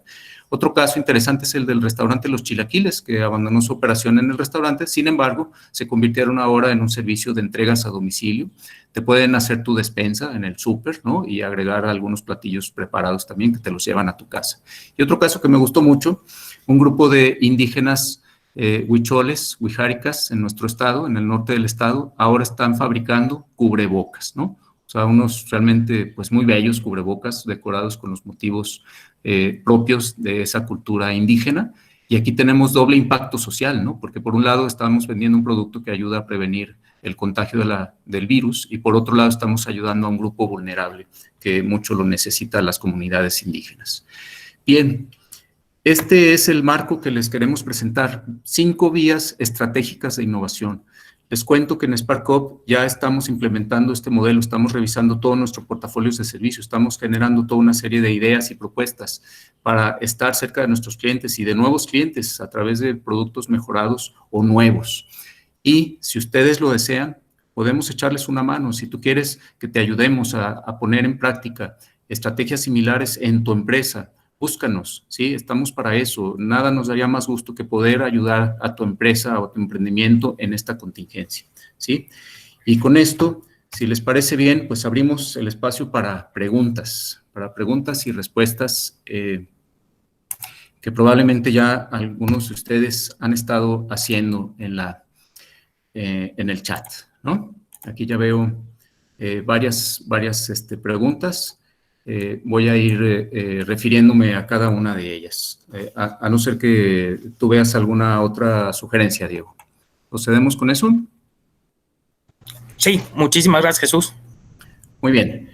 Otro caso interesante es el del restaurante Los Chilaquiles, que abandonó su operación en el restaurante, sin embargo, se convirtieron ahora en un servicio de entregas a domicilio. Te pueden hacer tu despensa en el súper, ¿no? Y agregar algunos platillos preparados también que te los llevan a tu casa. Y otro caso que me gustó mucho, un grupo de indígenas huicholes, huijáricas en nuestro estado, en el norte del estado, ahora están fabricando cubrebocas, ¿no? O sea, unos realmente pues muy bellos cubrebocas decorados con los motivos propios de esa cultura indígena. Y aquí tenemos doble impacto social, ¿no? Porque por un lado estamos vendiendo un producto que ayuda a prevenir el contagio del virus y por otro lado estamos ayudando a un grupo vulnerable que mucho lo necesitan las comunidades indígenas. Bien, este es el marco que les queremos presentar, 5 vías estratégicas de innovación. Les cuento que en SparkUp ya estamos implementando este modelo, estamos revisando todo nuestro portafolio de servicios, estamos generando toda una serie de ideas y propuestas para estar cerca de nuestros clientes y de nuevos clientes a través de productos mejorados o nuevos. Y si ustedes lo desean, podemos echarles una mano. Si tú quieres que te ayudemos a poner en práctica estrategias similares en tu empresa, búscanos, ¿sí? Estamos para eso. Nada nos daría más gusto que poder ayudar a tu empresa o a tu emprendimiento en esta contingencia, ¿sí? Y con esto, si les parece bien, pues abrimos el espacio para preguntas y respuestas que probablemente ya algunos de ustedes han estado haciendo en el chat, ¿no? Aquí ya veo varias preguntas. Voy a ir refiriéndome a cada una de ellas, a no ser que tú veas alguna otra sugerencia, Diego. ¿Procedemos con eso? Sí, muchísimas gracias, Jesús. Muy bien.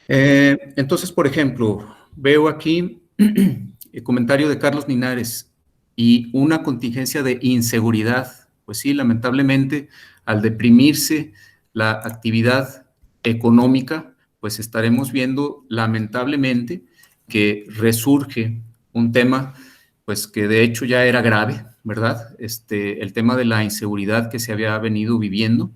Entonces, por ejemplo, veo aquí el comentario de Carlos Linares y una contingencia de inseguridad. Pues sí, lamentablemente, al deprimirse la actividad económica, pues estaremos viendo lamentablemente que resurge un tema, pues que de hecho ya era grave, ¿verdad? El tema de la inseguridad que se había venido viviendo.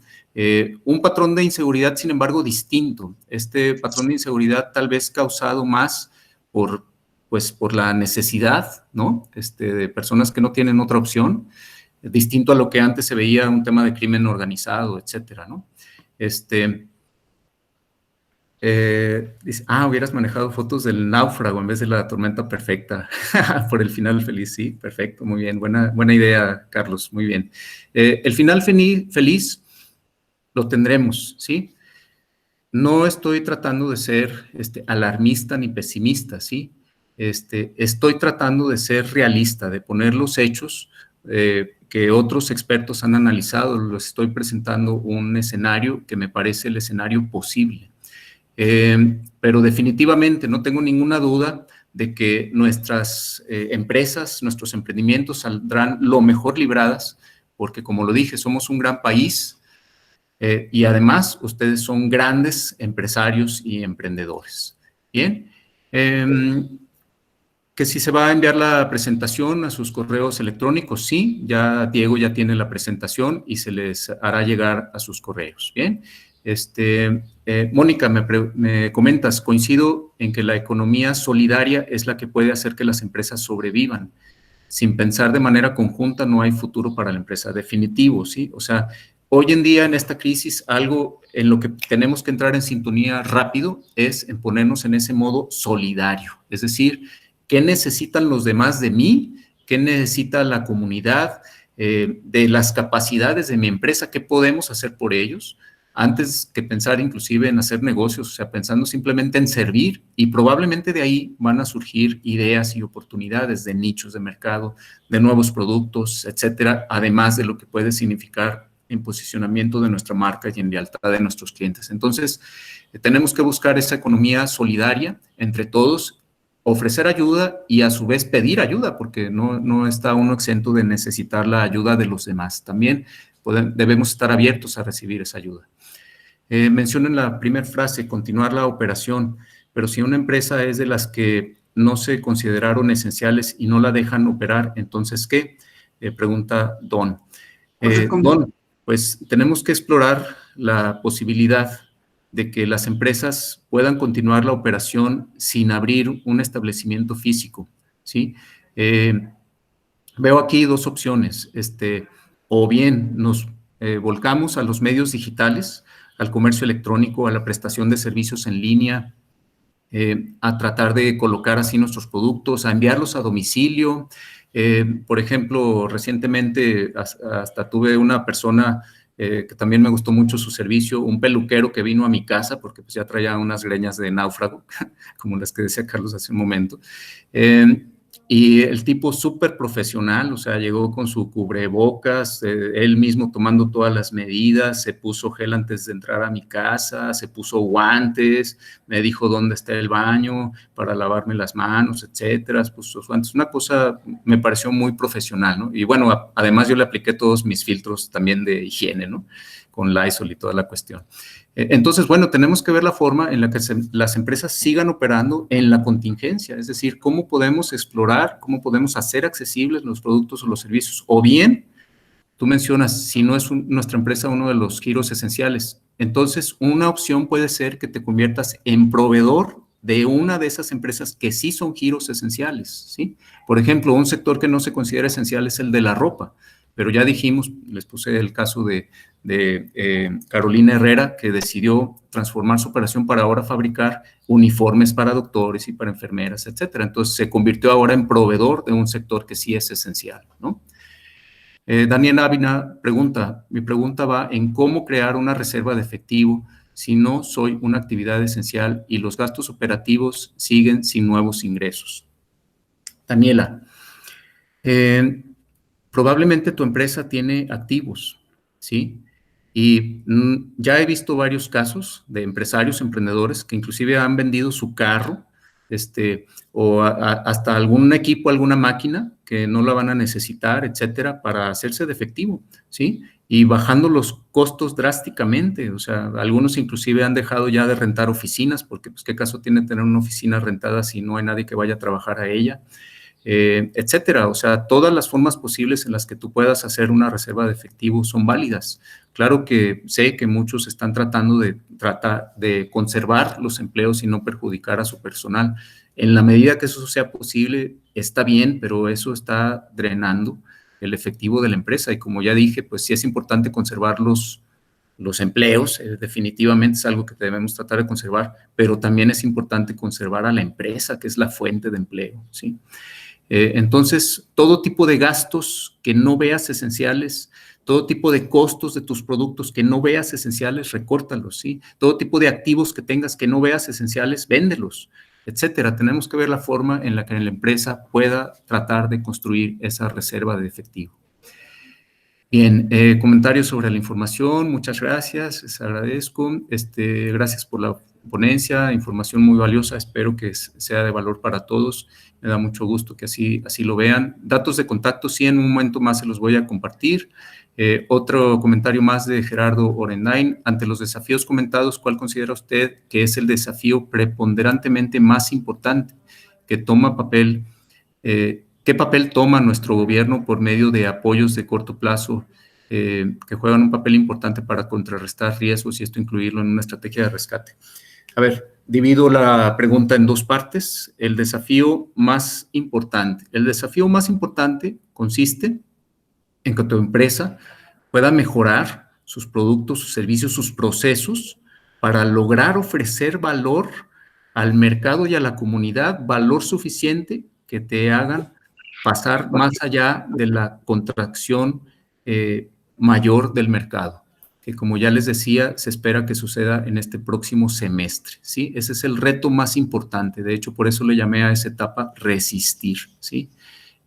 Un patrón de inseguridad, sin embargo, distinto. Este patrón de inseguridad tal vez causado más por la necesidad, ¿no? De personas que no tienen otra opción, distinto a lo que antes se veía un tema de crimen organizado, etcétera, ¿no? Dice, hubieras manejado fotos del náufrago en vez de la tormenta perfecta por el final feliz. Sí, perfecto, muy bien, buena idea, Carlos, muy bien. El final feliz lo tendremos, ¿sí? No estoy tratando de ser alarmista ni pesimista, ¿sí? Estoy tratando de ser realista, de poner los hechos que otros expertos han analizado. Les estoy presentando un escenario que me parece el escenario posible. Pero definitivamente no tengo ninguna duda de que nuestras empresas, nuestros emprendimientos saldrán lo mejor libradas, porque como lo dije, somos un gran país y además ustedes son grandes empresarios y emprendedores. Bien, que si se va a enviar la presentación a sus correos electrónicos, sí, ya Diego ya tiene la presentación y se les hará llegar a sus correos. Bien, Mónica, me comentas, coincido en que la economía solidaria es la que puede hacer que las empresas sobrevivan. Sin pensar de manera conjunta no hay futuro para la empresa, definitivo, ¿sí? O sea, hoy en día en esta crisis algo en lo que tenemos que entrar en sintonía rápido es en ponernos en ese modo solidario, es decir, ¿qué necesitan los demás de mí? ¿Qué necesita la comunidad de las capacidades de mi empresa? ¿Qué podemos hacer por ellos? Antes que pensar inclusive en hacer negocios, o sea, pensando simplemente en servir, y probablemente de ahí van a surgir ideas y oportunidades de nichos de mercado, de nuevos productos, etcétera, además de lo que puede significar en posicionamiento de nuestra marca y en lealtad de nuestros clientes. Entonces, tenemos que buscar esa economía solidaria entre todos, ofrecer ayuda y a su vez pedir ayuda, porque no está uno exento de necesitar la ayuda de los demás. También debemos estar abiertos a recibir esa ayuda. Menciono en la primera frase, continuar la operación, pero si una empresa es de las que no se consideraron esenciales y no la dejan operar, entonces, ¿qué? Pregunta Don. Don, pues tenemos que explorar la posibilidad de que las empresas puedan continuar la operación sin abrir un establecimiento físico, ¿sí? Veo aquí dos opciones, o bien nos volcamos a los medios digitales, al comercio electrónico, a la prestación de servicios en línea, a tratar de colocar así nuestros productos, a enviarlos a domicilio. Por ejemplo, recientemente hasta tuve una persona que también me gustó mucho su servicio, un peluquero que vino a mi casa porque pues ya traía unas greñas de náufrago, como las que decía Carlos hace un momento. Y el tipo súper profesional, o sea, llegó con su cubrebocas, él mismo tomando todas las medidas, se puso gel antes de entrar a mi casa, se puso guantes, me dijo dónde está el baño para lavarme las manos, etcétera, puso sus guantes. Una cosa me pareció muy profesional, ¿no? Y bueno, además yo le apliqué todos mis filtros también de higiene, ¿no? Con Lysol y toda la cuestión. Entonces, bueno, tenemos que ver la forma en la que las empresas sigan operando en la contingencia, es decir, cómo podemos explorar, cómo podemos hacer accesibles los productos o los servicios, o bien, tú mencionas, si no es nuestra empresa uno de los giros esenciales, entonces una opción puede ser que te conviertas en proveedor de una de esas empresas que sí son giros esenciales, ¿sí? Por ejemplo, un sector que no se considera esencial es el de la ropa, pero ya dijimos, les puse el caso de Carolina Herrera, que decidió transformar su operación para ahora fabricar uniformes para doctores y para enfermeras, etcétera. Entonces se convirtió ahora en proveedor de un sector que sí es esencial, ¿no? Daniel Ávila pregunta, mi pregunta va en cómo crear una reserva de efectivo si no soy una actividad esencial y los gastos operativos siguen sin nuevos ingresos. Daniela, probablemente tu empresa tiene activos, ¿sí? Y ya he visto varios casos de empresarios, emprendedores, que inclusive han vendido su carro, o hasta algún equipo, alguna máquina que no la van a necesitar, etcétera, para hacerse de efectivo, ¿sí? Y bajando los costos drásticamente. O sea, algunos inclusive han dejado ya de rentar oficinas, porque pues qué caso tiene tener una oficina rentada si no hay nadie que vaya a trabajar a ella. Etcétera. O sea, todas las formas posibles en las que tú puedas hacer una reserva de efectivo son válidas. Claro que sé que muchos están tratando de conservar los empleos y no perjudicar a su personal. En la medida que eso sea posible, está bien, pero eso está drenando el efectivo de la empresa. Y como ya dije, pues sí es importante conservar los empleos, definitivamente es algo que debemos tratar de conservar, pero también es importante conservar a la empresa, que es la fuente de empleo, ¿sí? Entonces, todo tipo de gastos que no veas esenciales, todo tipo de costos de tus productos que no veas esenciales, recórtalos, ¿sí? Todo tipo de activos que tengas que no veas esenciales, véndelos, etcétera. Tenemos que ver la forma en la que la empresa pueda tratar de construir esa reserva de efectivo. Bien, comentarios sobre la información, muchas gracias, les agradezco. Gracias por la ponencia, información muy valiosa, espero que sea de valor para todos. Me da mucho gusto que así lo vean. Datos de contacto, sí, en un momento más se los voy a compartir. Otro comentario más de Gerardo Orendain. Ante los desafíos comentados, ¿cuál considera usted que es el desafío preponderantemente más importante que toma papel? ¿Qué papel toma nuestro gobierno por medio de apoyos de corto plazo que juegan un papel importante para contrarrestar riesgos y esto incluirlo en una estrategia de rescate? A ver, divido la pregunta en dos partes. El desafío más importante. El desafío más importante consiste en que tu empresa pueda mejorar sus productos, sus servicios, sus procesos para lograr ofrecer valor al mercado y a la comunidad, valor suficiente que te hagan pasar más allá de la contracción mayor del mercado, que como ya les decía, se espera que suceda en este próximo semestre, ¿sí? Ese es el reto más importante. De hecho, por eso le llamé a esa etapa resistir, ¿sí?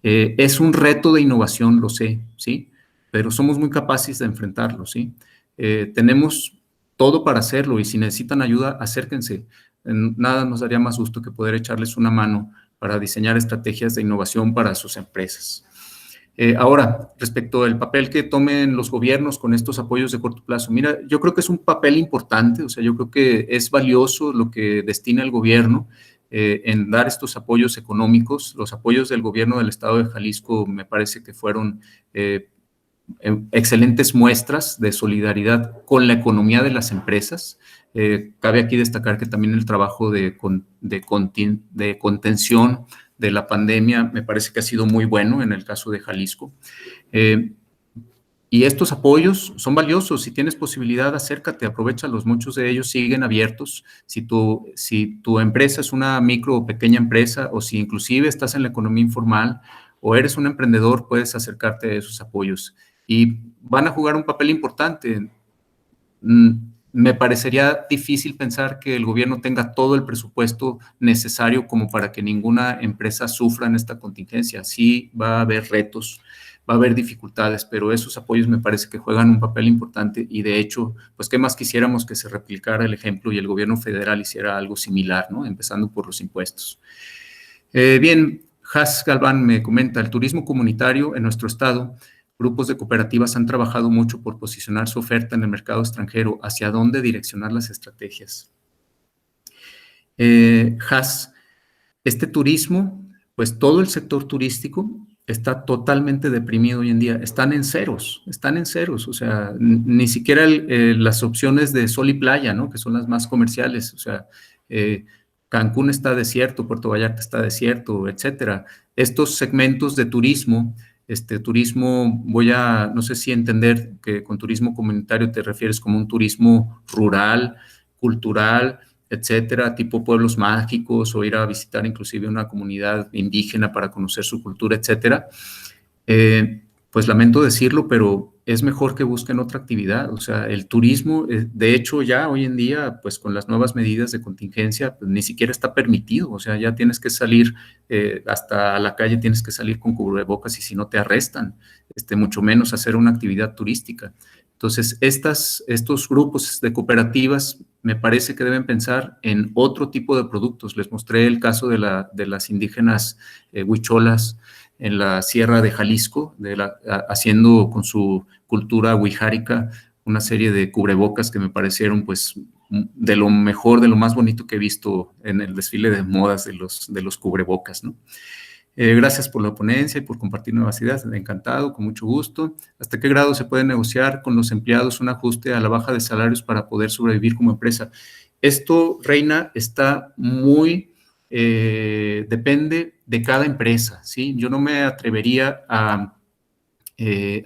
Es un reto de innovación, lo sé, ¿sí? Pero somos muy capaces de enfrentarlo, ¿sí? Tenemos todo para hacerlo y si necesitan ayuda, acérquense. Nada nos daría más gusto que poder echarles una mano para diseñar estrategias de innovación para sus empresas. Ahora, respecto al papel que tomen los gobiernos con estos apoyos de corto plazo, mira, yo creo que es un papel importante, o sea, yo creo que es valioso lo que destina el gobierno en dar estos apoyos económicos. Los apoyos del gobierno del estado de Jalisco me parece que fueron excelentes muestras de solidaridad con la economía de las empresas. Cabe aquí destacar que también el trabajo de contención de la pandemia me parece que ha sido muy bueno en el caso de Jalisco. Y estos apoyos son valiosos. Si tienes posibilidad, acércate, aprovéchalos. Muchos de ellos siguen abiertos. Si tu empresa es una micro o pequeña empresa o si inclusive estás en la economía informal o eres un emprendedor, puedes acercarte a esos apoyos. Y van a jugar un papel importante. Me parecería difícil pensar que el gobierno tenga todo el presupuesto necesario como para que ninguna empresa sufra en esta contingencia. Sí va a haber retos, va a haber dificultades, pero esos apoyos me parece que juegan un papel importante y de hecho, pues qué más quisiéramos que se replicara el ejemplo y el gobierno federal hiciera algo similar, ¿no? Empezando por los impuestos. Bien, Has Galván me comenta, el turismo comunitario en nuestro estado, grupos de cooperativas han trabajado mucho por posicionar su oferta en el mercado extranjero. ¿Hacia dónde direccionar las estrategias? Has, este turismo, pues todo el sector turístico está totalmente deprimido hoy en día. Están en ceros. O sea, ni siquiera las opciones de sol y playa, ¿no? Que son las más comerciales. O sea, Cancún está desierto, Puerto Vallarta está desierto, etcétera. Estos segmentos de turismo, no sé si entender que con turismo comunitario te refieres como un turismo rural, cultural, etcétera, tipo pueblos mágicos o ir a visitar inclusive una comunidad indígena para conocer su cultura, etcétera. pues lamento decirlo, pero es mejor que busquen otra actividad. O sea, el turismo, de hecho, ya hoy en día, pues con las nuevas medidas de contingencia, pues ni siquiera está permitido. O sea, ya tienes que salir hasta la calle, tienes que salir con cubrebocas y si no te arrestan, mucho menos hacer una actividad turística. Entonces, estos grupos de cooperativas me parece que deben pensar en otro tipo de productos. Les mostré el caso de las indígenas huicholas en la Sierra de Jalisco, haciendo con su cultura huijárica una serie de cubrebocas que me parecieron pues de lo mejor, de lo más bonito que he visto en el desfile de modas de los cubrebocas, ¿no? Gracias por la ponencia y por compartir nuevas ideas. Encantado, con mucho gusto. ¿Hasta qué grado se puede negociar con los empleados un ajuste a la baja de salarios para poder sobrevivir como empresa? Esto, Reina, está muy... depende de cada empresa, ¿sí? Yo no me atrevería a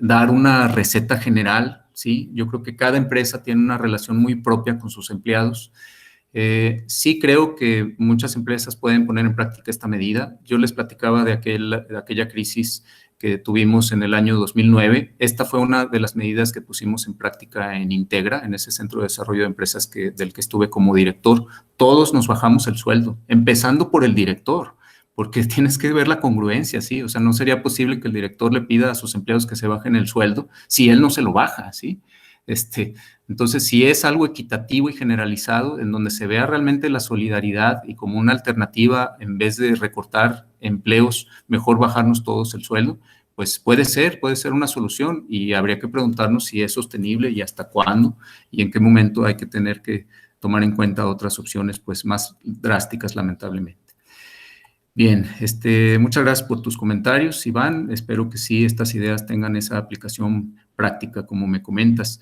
dar una receta general, ¿sí? Yo creo que cada empresa tiene una relación muy propia con sus empleados. Sí creo que muchas empresas pueden poner en práctica esta medida. Yo les platicaba de aquella crisis que tuvimos en el año 2009. Esta fue una de las medidas que pusimos en práctica en Integra, en ese centro de desarrollo de empresas del que estuve como director. Todos nos bajamos el sueldo, empezando por el director, porque tienes que ver la congruencia, ¿sí? O sea, no sería posible que el director le pida a sus empleados que se bajen el sueldo si él no se lo baja, ¿sí? Entonces, si es algo equitativo y generalizado, en donde se vea realmente la solidaridad y como una alternativa, en vez de recortar empleos, mejor bajarnos todos el sueldo, pues puede ser una solución y habría que preguntarnos si es sostenible y hasta cuándo y en qué momento hay que tener que tomar en cuenta otras opciones pues más drásticas, lamentablemente. Bien, muchas gracias por tus comentarios, Iván. Espero que sí estas ideas tengan esa aplicación práctica, como me comentas.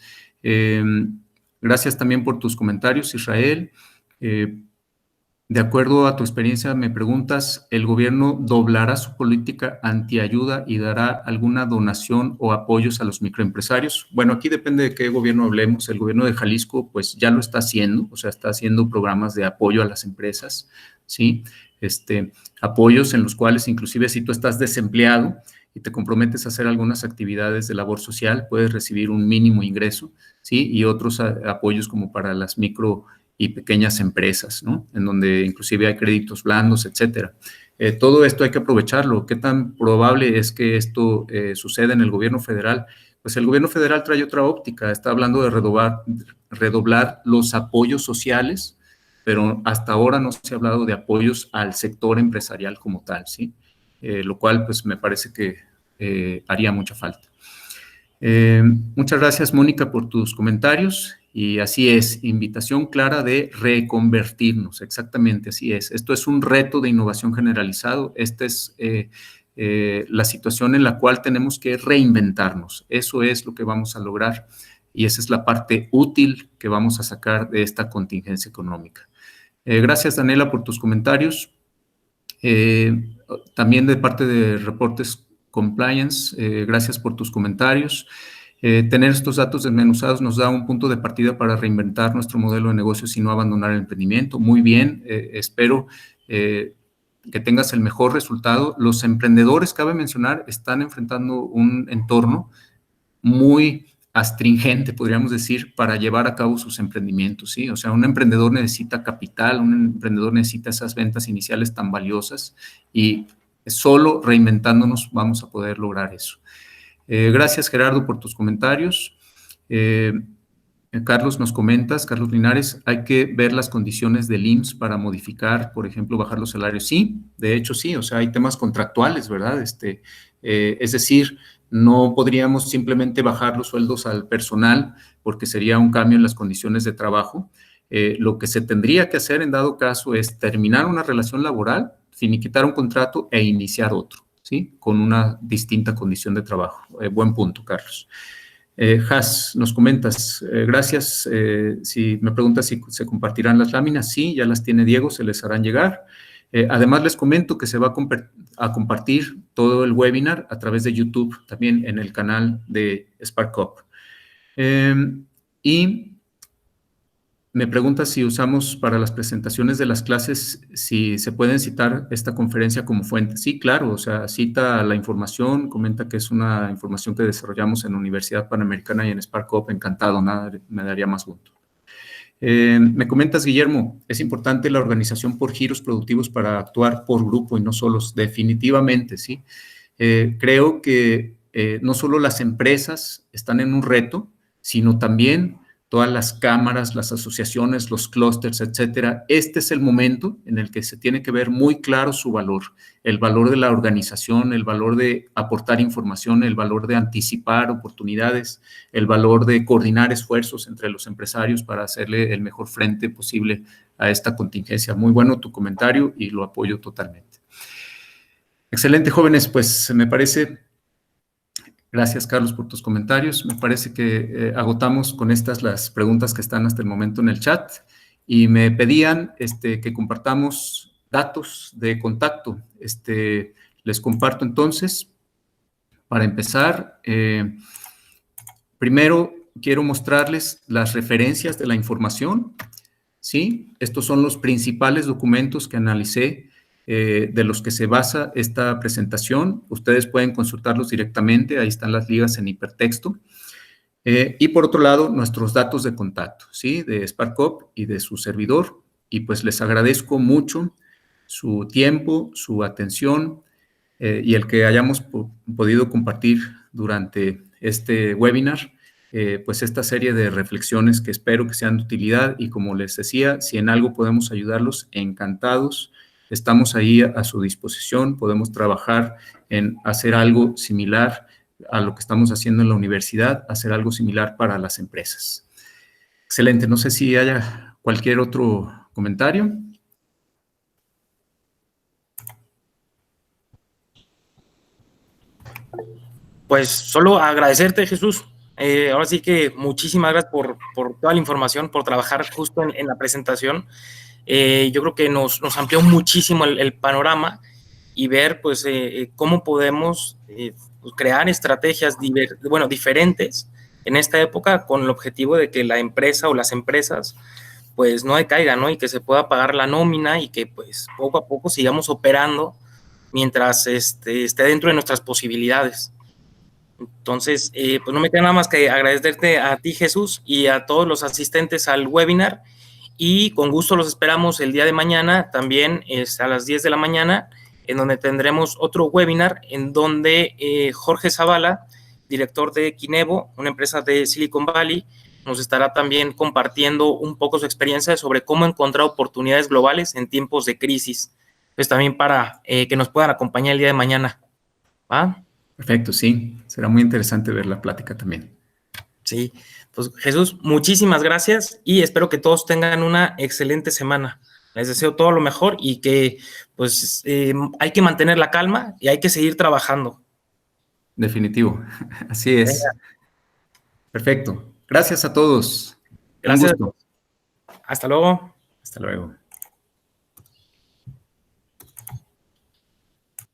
Gracias también por tus comentarios, Israel. De acuerdo a tu experiencia, me preguntas, ¿el gobierno doblará su política antiayuda y dará alguna donación o apoyos a los microempresarios? Bueno, aquí depende de qué gobierno hablemos. El gobierno de Jalisco, pues ya lo está haciendo, o sea, está haciendo programas de apoyo a las empresas, ¿sí? Apoyos en los cuales inclusive si tú estás desempleado y te comprometes a hacer algunas actividades de labor social, puedes recibir un mínimo ingreso, ¿sí? Y otros apoyos como para las micro y pequeñas empresas, ¿no? En donde inclusive hay créditos blandos, etcétera. Todo esto hay que aprovecharlo. ¿Qué tan probable es que esto suceda en el gobierno federal? Pues el gobierno federal trae otra óptica, está hablando de redoblar los apoyos sociales, pero hasta ahora no se ha hablado de apoyos al sector empresarial como tal, ¿sí? Lo cual, pues, me parece que haría mucha falta. Muchas gracias, Mónica, por tus comentarios. Y así es, invitación clara de reconvertirnos, exactamente así es. Esto es un reto de innovación generalizado. Esta es la situación en la cual tenemos que reinventarnos. Eso es lo que vamos a lograr y esa es la parte útil que vamos a sacar de esta contingencia económica. Gracias, Daniela, por tus comentarios. También de parte de Reportes Compliance, gracias por tus comentarios. Tener estos datos desmenuzados nos da un punto de partida para reinventar nuestro modelo de negocios y no abandonar el emprendimiento. Muy bien, espero que tengas el mejor resultado. Los emprendedores, cabe mencionar, están enfrentando un entorno muy astringente, podríamos decir, para llevar a cabo sus emprendimientos, ¿sí? O sea, un emprendedor necesita capital, un emprendedor necesita esas ventas iniciales tan valiosas y solo reinventándonos vamos a poder lograr eso. Gracias, Gerardo, por tus comentarios. Carlos, nos comentas, Carlos Linares, hay que ver las condiciones del IMSS para modificar, por ejemplo, bajar los salarios. Sí, de hecho sí, o sea, hay temas contractuales, ¿verdad? Es decir, no podríamos simplemente bajar los sueldos al personal porque sería un cambio en las condiciones de trabajo. Lo que se tendría que hacer en dado caso es terminar una relación laboral, finiquitar un contrato e iniciar otro, ¿sí? Con una distinta condición de trabajo. Buen punto, Carlos. Has, nos comentas, gracias. Si me preguntas si se compartirán las láminas, sí, ya las tiene Diego, se les harán llegar. Además, les comento que se va a compartir todo el webinar a través de YouTube, también en el canal de SparkUp. Y Me pregunta si usamos para las presentaciones de las clases, si se pueden citar esta conferencia como fuente. Sí, claro, o sea, cita la información, comenta que es una información que desarrollamos en la Universidad Panamericana y en Spark Up. Encantado, nada, me daría más gusto. Me comentas, Guillermo, es importante la organización por giros productivos para actuar por grupo y no solos. Definitivamente, sí. Creo que no solo las empresas están en un reto, sino también todas las cámaras, las asociaciones, los clústeres, etcétera. Este es el momento en el que se tiene que ver muy claro su valor, el valor de la organización, el valor de aportar información, el valor de anticipar oportunidades, el valor de coordinar esfuerzos entre los empresarios para hacerle el mejor frente posible a esta contingencia. Muy bueno tu comentario y lo apoyo totalmente. Excelente, jóvenes, pues me parece. Gracias, Carlos, por tus comentarios. Me parece que agotamos con estas las preguntas que están hasta el momento en el chat y me pedían que compartamos datos de contacto. Les comparto entonces, para empezar, primero quiero mostrarles las referencias de la información, ¿sí? Estos son los principales documentos que analicé de los que se basa esta presentación. Ustedes pueden consultarlos directamente, ahí están las ligas en hipertexto. Y por otro lado, nuestros datos de contacto, ¿sí? De Spark Up y de su servidor. Y pues les agradezco mucho su tiempo, su atención y el que hayamos podido compartir durante este webinar, pues esta serie de reflexiones que espero que sean de utilidad y como les decía, si en algo podemos ayudarlos, encantados. Estamos ahí a su disposición, podemos trabajar en hacer algo similar a lo que estamos haciendo en la universidad, hacer algo similar para las empresas. Excelente, no sé si haya cualquier otro comentario. Pues solo agradecerte, Jesús. Ahora sí que muchísimas gracias por toda la información, por trabajar justo en la presentación. Yo creo que nos amplió muchísimo el panorama y ver pues cómo podemos pues, crear estrategias diferentes en esta época con el objetivo de que la empresa o las empresas pues no decaigan, ¿no? Y que se pueda pagar la nómina y que pues poco a poco sigamos operando mientras esté dentro de nuestras posibilidades. Entonces, pues no me queda nada más que agradecerte a ti, Jesús, y a todos los asistentes al webinar. Y con gusto los esperamos el día de mañana, también a las 10 de la mañana, en donde tendremos otro webinar en donde Jorge Zavala, director de Kinevo, una empresa de Silicon Valley, nos estará también compartiendo un poco su experiencia sobre cómo encontrar oportunidades globales en tiempos de crisis. Pues también para que nos puedan acompañar el día de mañana. ¿Va? Perfecto, sí. Será muy interesante ver la plática también. Sí, pues Jesús, muchísimas gracias y espero que todos tengan una excelente semana. Les deseo todo lo mejor y que pues hay que mantener la calma y hay que seguir trabajando. Definitivo, así es. Venga, Perfecto. Gracias a todos. Un gracias. gusto. Hasta luego. Hasta luego.